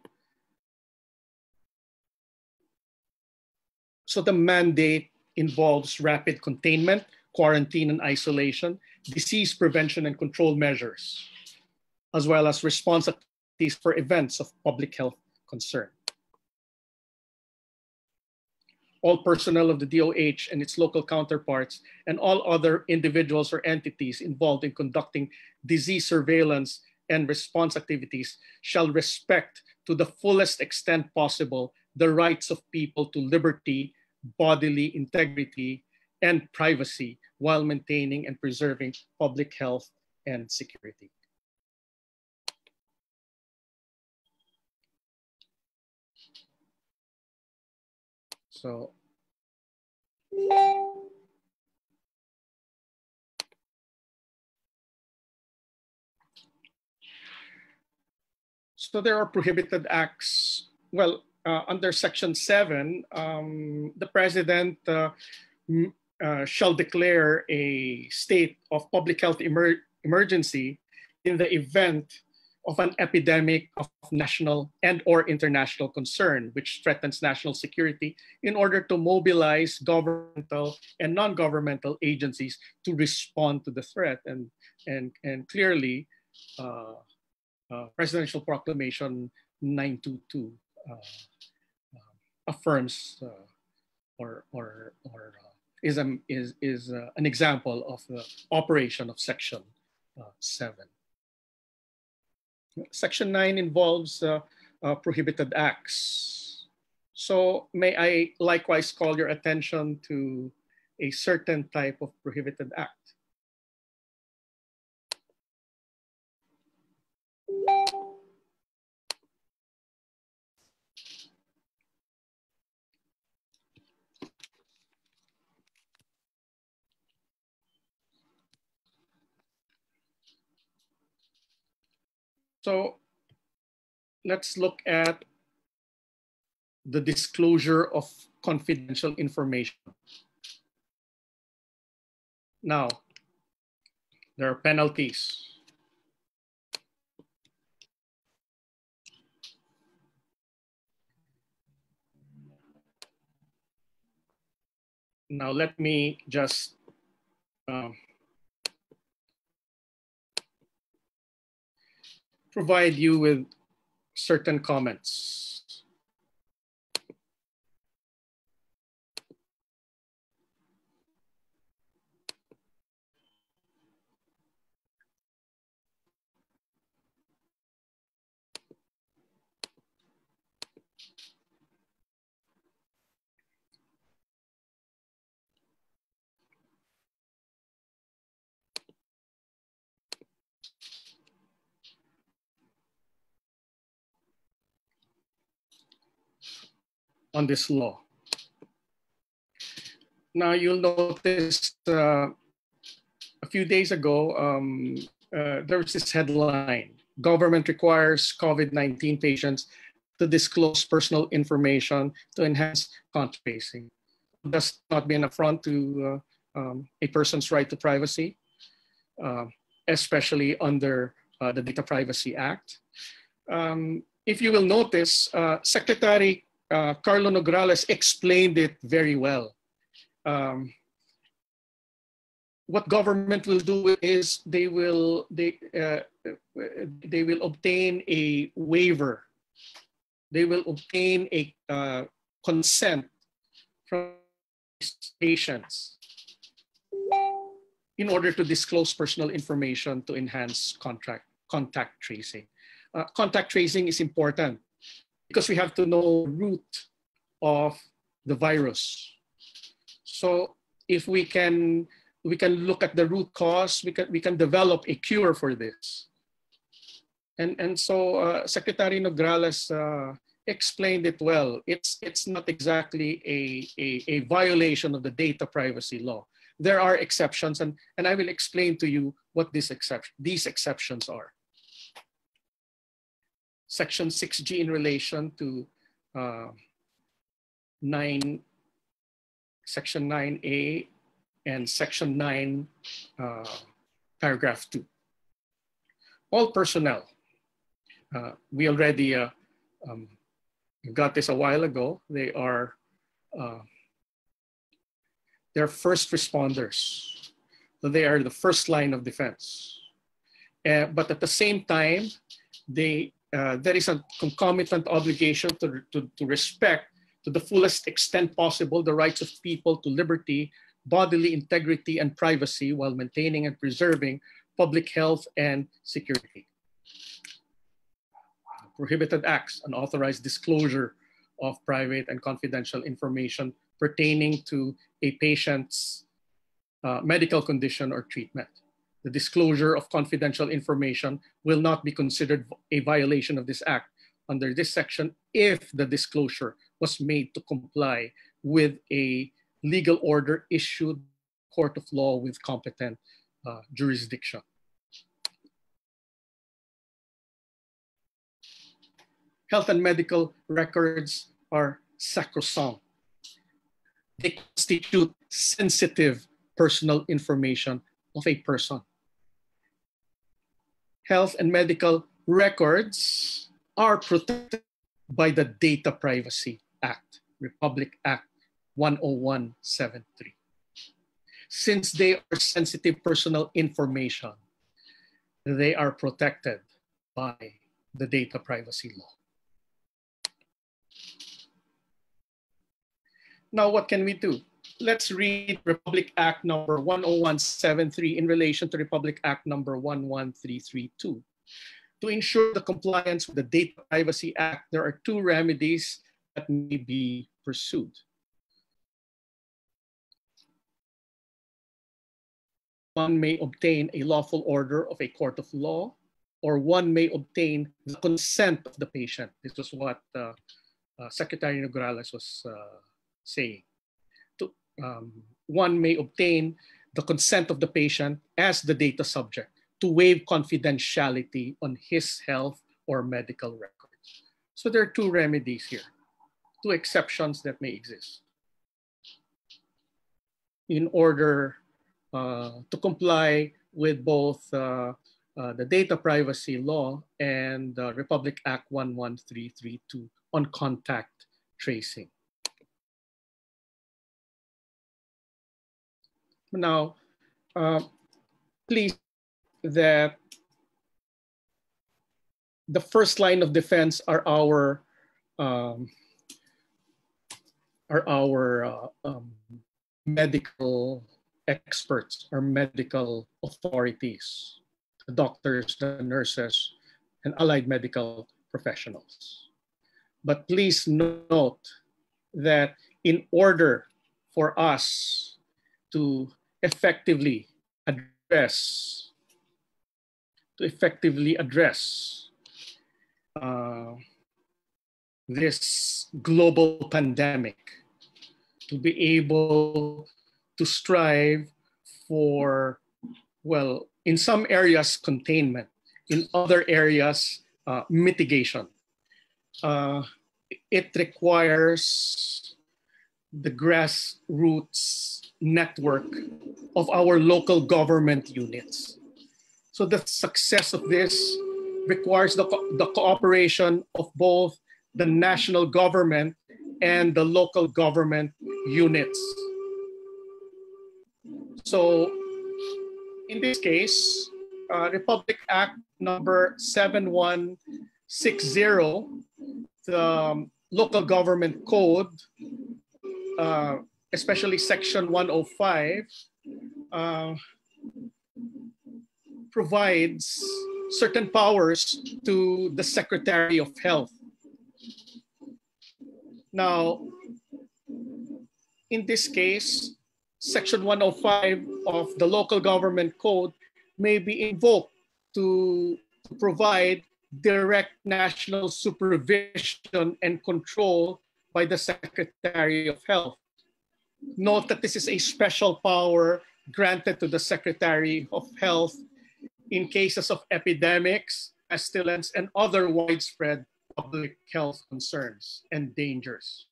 so the mandate involves rapid containment, quarantine and isolation, disease prevention and control measures, as well as response activities for events of public health concern. All personnel of the DOH and its local counterparts and all other individuals or entities involved in conducting disease surveillance and response activities shall respect to the fullest extent possible the rights of people to liberty, bodily integrity, and privacy while maintaining and preserving public health and security. So, so there are prohibited acts. Well, under Section 7, the President shall declare a state of public health emergency in the event of an epidemic of national and or international concern which threatens national security, in order to mobilize governmental and non-governmental agencies to respond to the threat. And clearly, Presidential Proclamation 922 affirms is an example of the operation of Section 7. Section 9 involves prohibited acts. So may I likewise call your attention to a certain type of prohibited act. So let's look at the disclosure of confidential information. Now, there are penalties. Now, let me just provide you with certain comments. On this law. Now you'll notice a few days ago, there was this headline: government requires COVID-19 patients to disclose personal information to enhance contact tracing. Does not be an affront to a person's right to privacy, especially under the Data Privacy Act. If you will notice, Secretary Carlo Nograles explained it very well. What government will do is they will obtain a waiver. They will obtain a consent from patients in order to disclose personal information to enhance contact tracing. Contact tracing is important because we have to know the root of the virus. So if we can look at the root cause, we can develop a cure for this. And so Secretary Nograles explained it well. It's not exactly a violation of the data privacy law. There are exceptions, and I will explain to you what these exceptions are. Section 6G in relation to Section 9A and Section 9, Paragraph 2. All personnel, we already got this a while ago. They're first responders. So they are the first line of defense. But at the same time, there is a concomitant obligation to respect to the fullest extent possible the rights of people to liberty, bodily integrity, and privacy while maintaining and preserving public health and security. Prohibited acts, unauthorized disclosure of private and confidential information pertaining to a patient's medical condition or treatment. The disclosure of confidential information will not be considered a violation of this act under this section if the disclosure was made to comply with a legal order issued court of law with competent jurisdiction. Health and medical records are sacrosanct. They constitute sensitive personal information of a person. Health and medical records are protected by the Data Privacy Act, Republic Act 10173. Since they are sensitive personal information, they are protected by the data privacy law. Now, what can we do? Let's read Republic Act number 10173 in relation to Republic Act number 11332. To ensure the compliance with the Data Privacy Act, there are two remedies that may be pursued. One may obtain a lawful order of a court of law, or one may obtain the consent of the patient. This was what Secretary Nograles was saying. One may obtain the consent of the patient as the data subject to waive confidentiality on his health or medical records. So there are two remedies here, two exceptions that may exist in order to comply with both the Data Privacy Law and Republic Act 11332 on contact tracing. Now, please, that the first line of defense are our medical experts, our medical authorities, the doctors, the nurses, and allied medical professionals. But please note that in order for us to effectively address this global pandemic, to be able to strive for, well, in some areas, containment, in other areas, mitigation. It requires the grassroots network of our local government units. So the success of this requires the cooperation of both the national government and the local government units. So in this case, Republic Act number 7160, the local government code, especially section 105, provides certain powers to the Secretary of Health. Now, in this case, section 105 of the local government code may be invoked to provide direct national supervision and control by the Secretary of Health. Note that this is a special power granted to the Secretary of Health in cases of epidemics, pestilence, and other widespread public health concerns and dangers.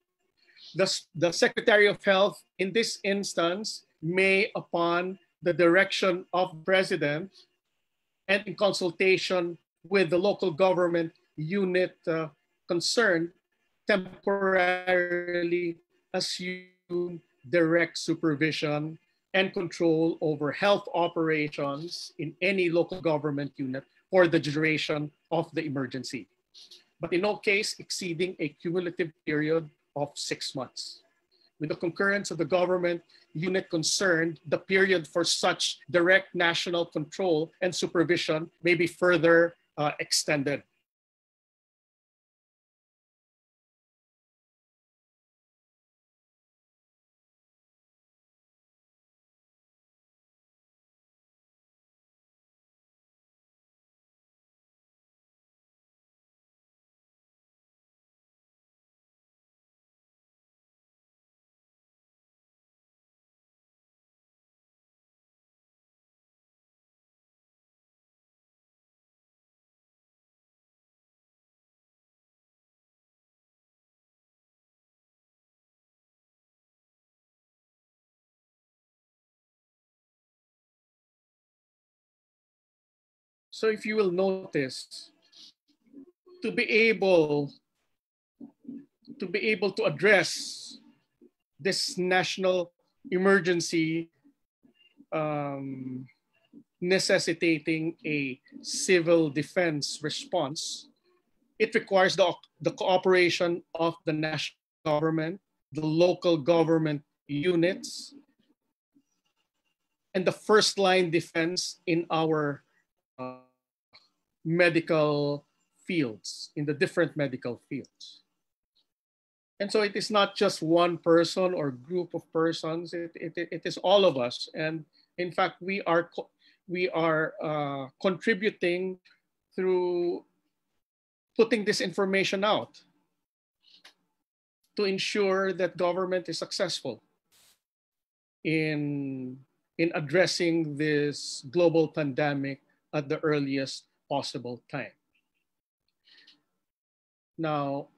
The Secretary of Health, in this instance, may, upon the direction of the President and in consultation with the local government unit concerned, temporarily assume direct supervision and control over health operations in any local government unit for the duration of the emergency, but in no case exceeding a cumulative period of 6 months. With the concurrence of the government unit concerned, the period for such direct national control and supervision may be further extended. So if you will notice, to be able to address this national emergency necessitating a civil defense response, it requires the cooperation of the national government, the local government units, and the first line defense in our medical fields, in the different medical fields. And so it is not just one person or group of persons, it is all of us. And in fact, we are contributing through putting this information out to ensure that government is successful in addressing this global pandemic at the earliest possible time. Now,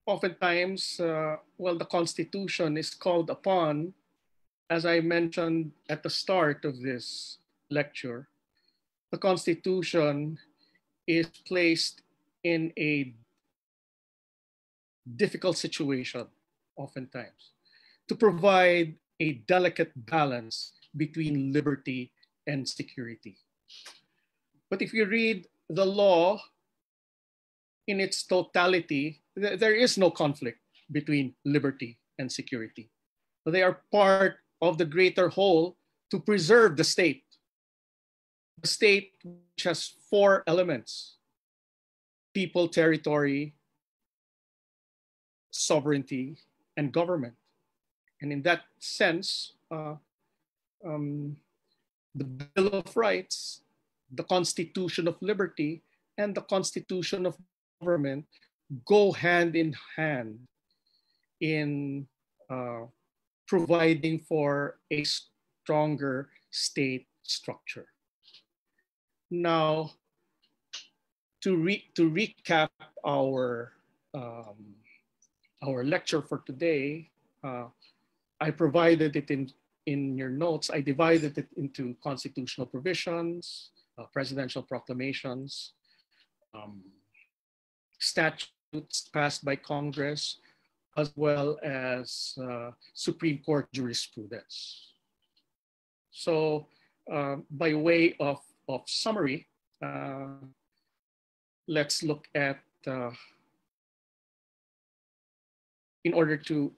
oftentimes, well, the Constitution is called upon, as I mentioned at the start of this lecture, the Constitution is placed in a difficult situation, oftentimes, to provide a delicate balance between liberty and security. But if you read the law in its totality, there is no conflict between liberty and security. They are part of the greater whole to preserve the state. The state, which has four elements: people, territory, sovereignty, and government. And in that sense, the Bill of Rights, the Constitution of Liberty, and the Constitution of Government go hand in hand in providing for a stronger state structure. Now, to recap our lecture for today, I provided it in your notes. I divided it into constitutional provisions, presidential proclamations, statutes passed by Congress, as well as Supreme Court jurisprudence. So by way of summary, let's look at in order to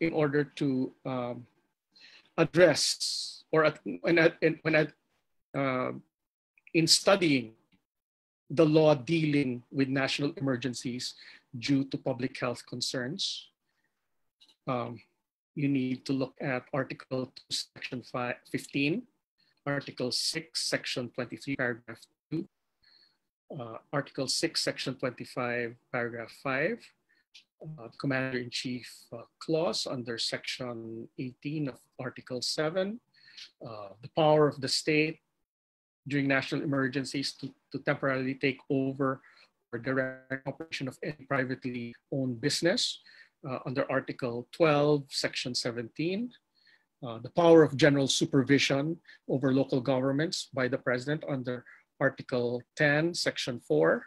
address, or in studying the law dealing with national emergencies due to public health concerns, you need to look at Article 2, Section 15, Article 6, Section 23, Paragraph 2, Article 6, Section 25, Paragraph 5, Commander-in-Chief clause under Section 18 of Article 7, the power of the state during national emergencies to temporarily take over or direct operation of any privately owned business under Article 12, Section 17, the power of general supervision over local governments by the President under Article 10, Section 4,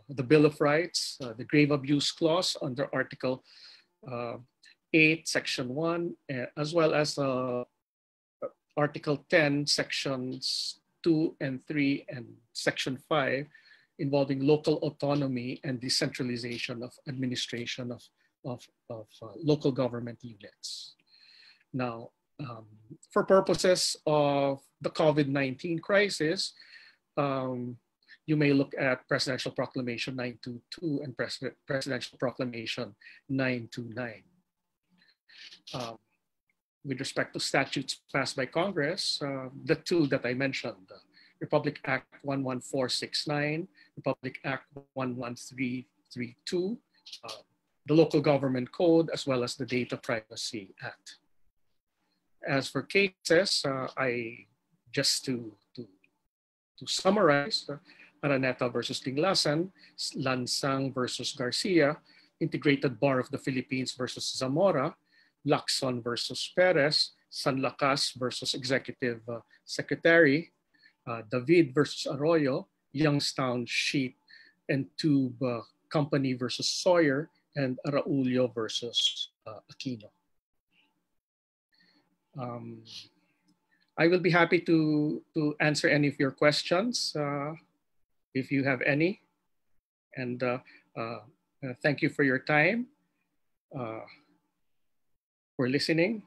the Bill of Rights, the Grave Abuse Clause under Article 8, Section 1, as well as Article 10, Sections 2 and 3, and Section 5, involving local autonomy and decentralization of administration of local government units. Now, for purposes of the COVID-19 crisis, you may look at Presidential Proclamation 922 and Presidential Proclamation 929. With respect to statutes passed by Congress, the two that I mentioned, Republic Act 11469, Republic Act 11332, the Local Government Code, as well as the Data Privacy Act. As for cases, just to summarize, Araneta versus Dinglasan, Lansang versus Garcia, Integrated Bar of the Philippines versus Zamora, Lacson versus Perez, San Lakas versus Executive Secretary, David versus Arroyo, Youngstown Sheet and Tube Company versus Sawyer, and Araulio versus Aquino. I will be happy to answer any of your questions if you have any. And thank you for your time, for listening.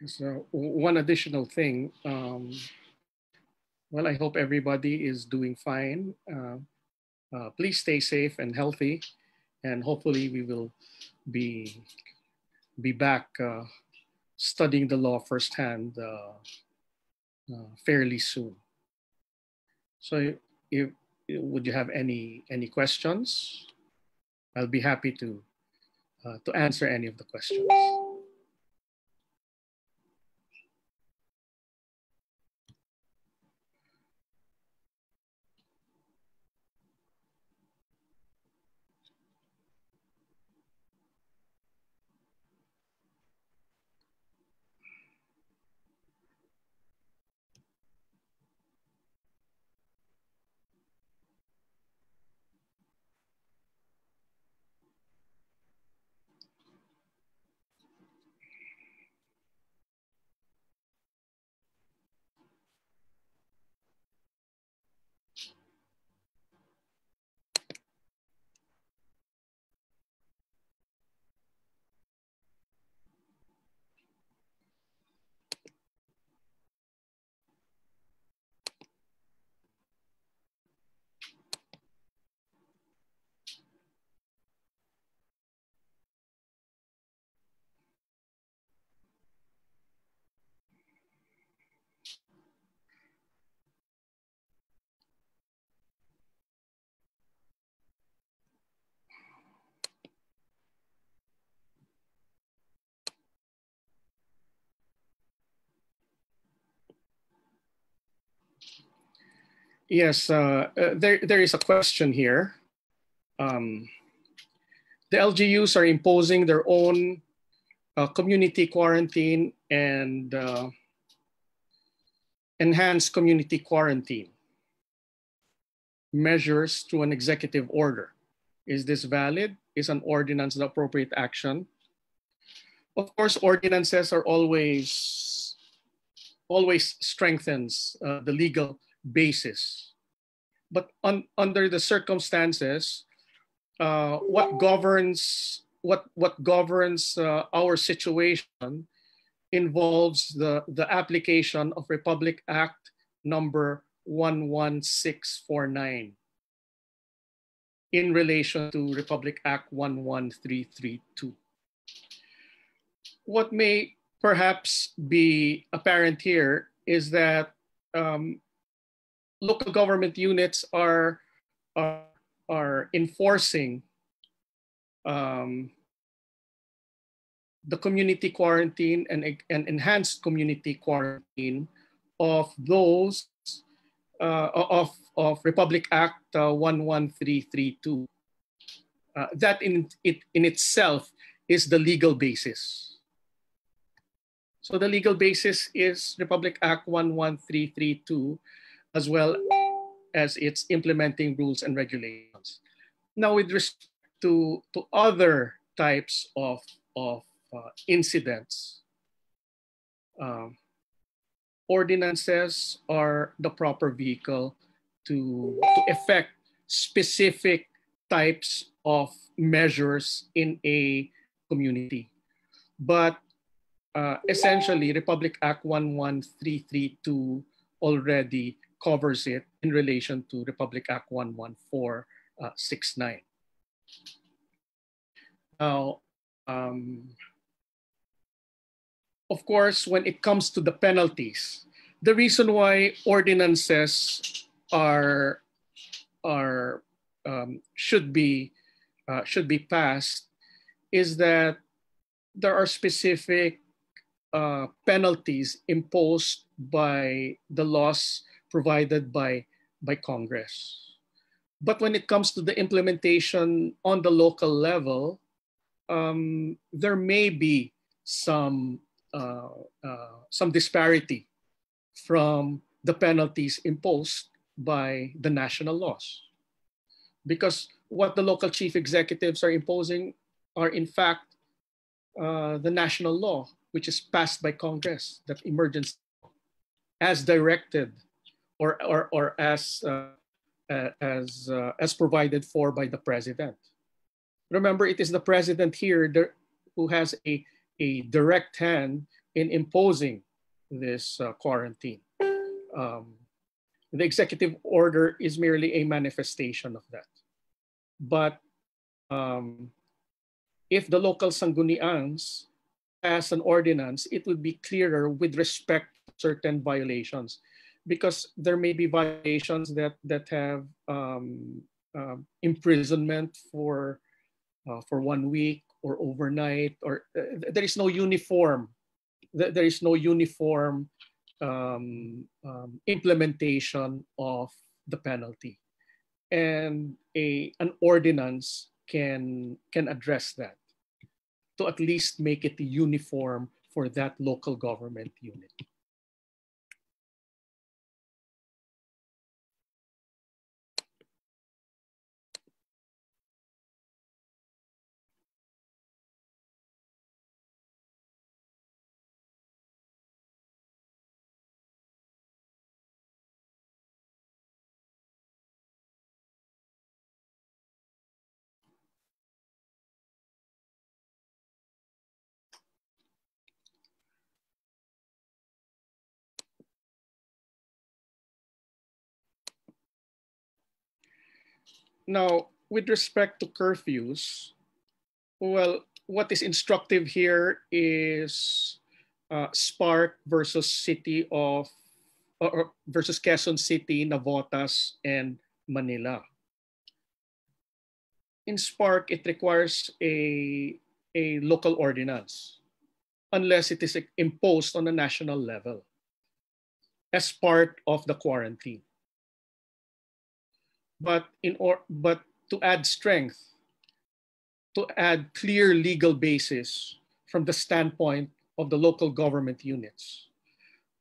So one additional thing, well, I hope everybody is doing fine. Please stay safe and healthy, and hopefully we will be back studying the law firsthand fairly soon. So, if would you have any questions? I'll be happy to answer any of the questions. Yes, there is a question here. The LGUs are imposing their own community quarantine and enhanced community quarantine measures through an executive order. Is this valid? Is an ordinance the appropriate action? Of course, ordinances are always strengthens the legal basis. But under the circumstances, what governs our situation involves the application of Republic Act number 11649 in relation to Republic Act 11332. What may perhaps be apparent here is that local government units are enforcing the community quarantine and enhanced community quarantine of those of Republic Act 11332. That in itself is the legal basis. So the legal basis is Republic Act 11332, as well as its implementing rules and regulations. Now, with respect to other types of incidents, um, ordinances are the proper vehicle to effect specific types of measures in a community. But essentially, Republic Act 11332 already covers it in relation to Republic Act 11469. Now, um, of course, when it comes to the penalties, the reason why ordinances are are should be passed is that there are specific penalties imposed by the laws provided by Congress. But when it comes to the implementation on the local level, there may be some some disparity from the penalties imposed by the national laws, because what the local chief executives are imposing are in fact the national law, which is passed by Congress, that emergency as directed or as provided for by the president. Remember, it is the president here who has a direct hand in imposing this quarantine. Um, the executive order is merely a manifestation of that. But if the local sanggunians pass an ordinance, it would be clearer with respect to certain violations, because there may be violations that have imprisonment for 1 week or overnight, or there is no uniform. There is no uniform implementation of the penalty, and an ordinance can address that to at least make it uniform for that local government unit. Now, with respect to curfews, well, what is instructive here is Spark versus City of or versus Quezon City, Navotas, and Manila. In Spark, it requires a local ordinance unless it is imposed on a national level as part of the quarantine. But to add strength, to add clear legal basis from the standpoint of the local government units,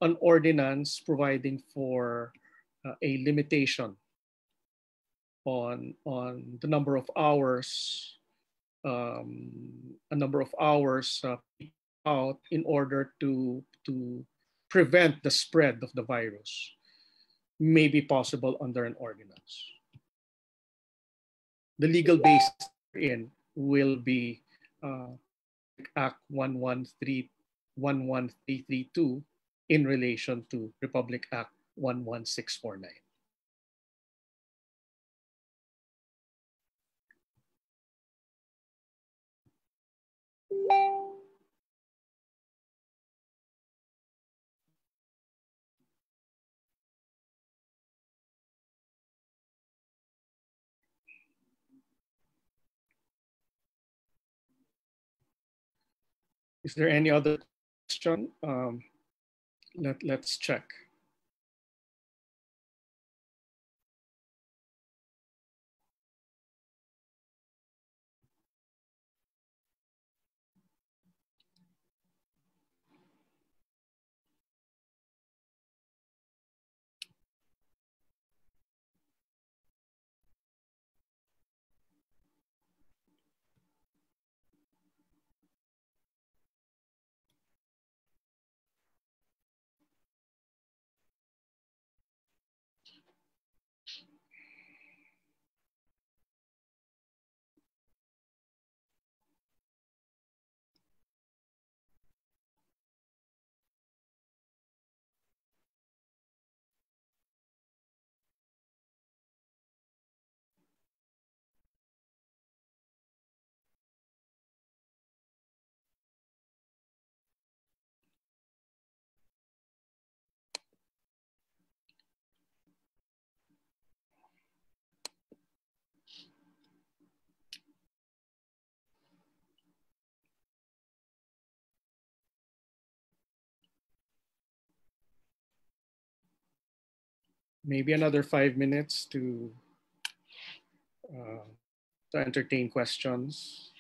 an ordinance providing for a limitation on the number of hours, a number of hours out in order to prevent the spread of the virus may be possible under an ordinance. The legal basis in will be Act 11332 in relation to Republic Act 11649. Is there any other question? Let's check. maybe another 5 minutes uh, to entertain questions.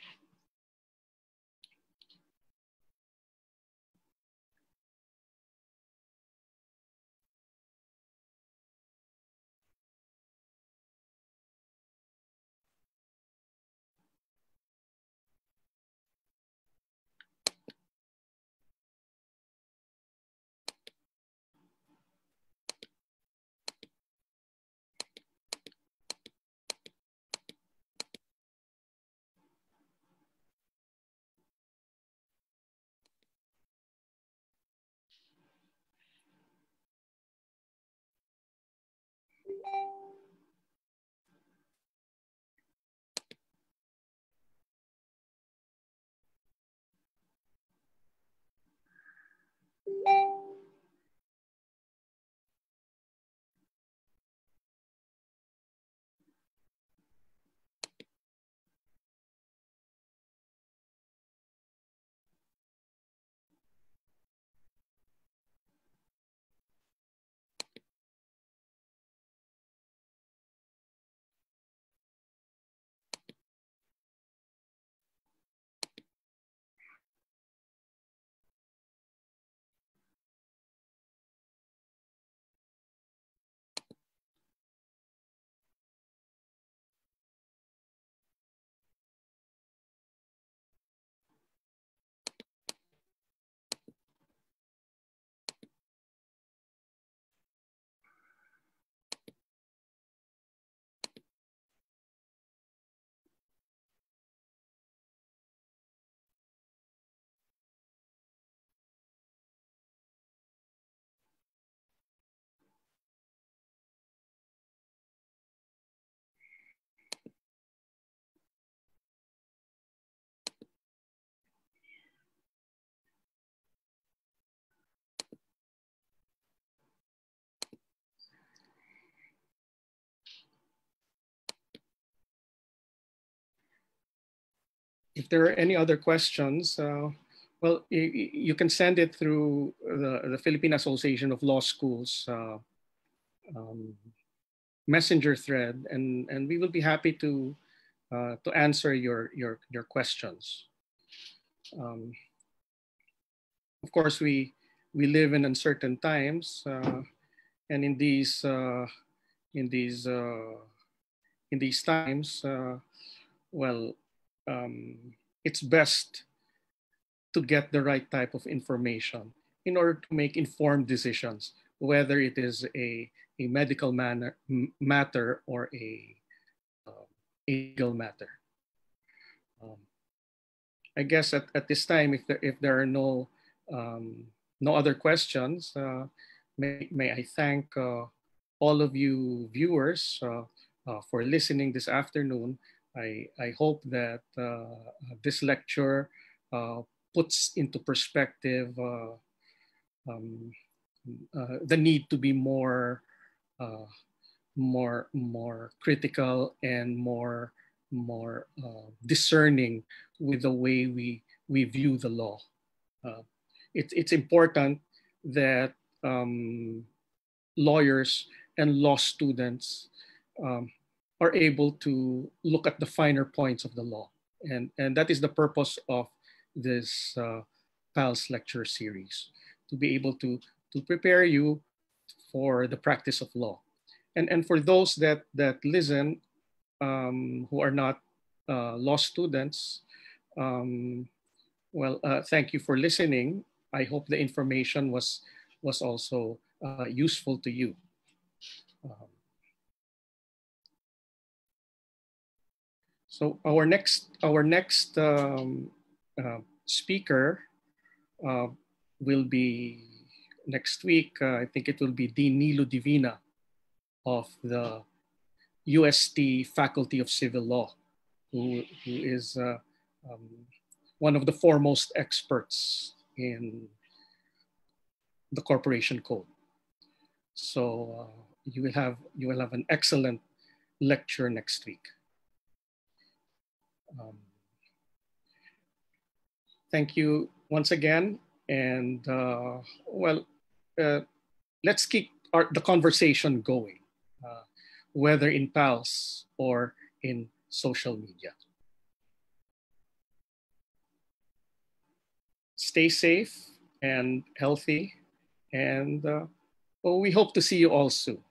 If there are any other questions, well, you can send it through the Philippine Association of Law Schools um, messenger thread, and we will be happy to answer your questions. Um, of course, we live in uncertain times, and in these uh, in these times, well, um, it's best to get the right type of information in order to make informed decisions, whether it is a medical matter or a legal matter. Um, I guess at this time, if there are no other questions, may I thank all of you viewers for listening this afternoon. I hope that this lecture uh, puts into perspective um, the need to be uh, more critical and more discerning with the way we view the law. Uh, it's important that lawyers and law students um, are able to look at the finer points of the law. And that is the purpose of this PALS lecture series, to be able to prepare you for the practice of law. And for those that listen who are not law students, um, well, thank you for listening. I hope the information was also useful to you. Um, so our next speaker uh, will be next week. I think it will be Dean Nilo Divina of the UST Faculty of Civil Law, who is um, one of the foremost experts in the corporation code. So you will have an excellent lecture next week. Um, Thank you once again, and well, uh, let's keep the conversation going, whether in pals or in social media. Stay safe and healthy, and well, we hope to see you all soon.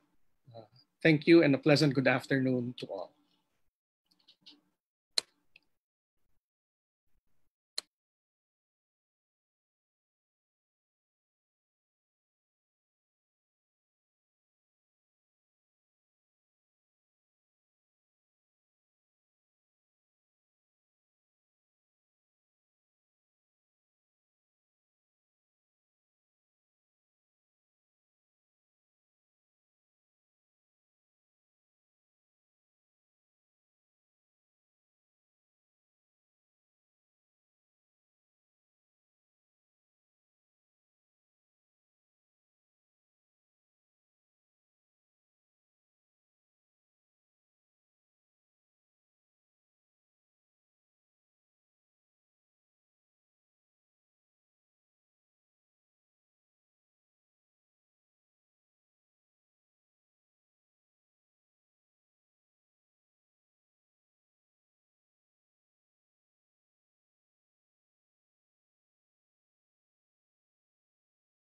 Thank you and a pleasant good afternoon to all.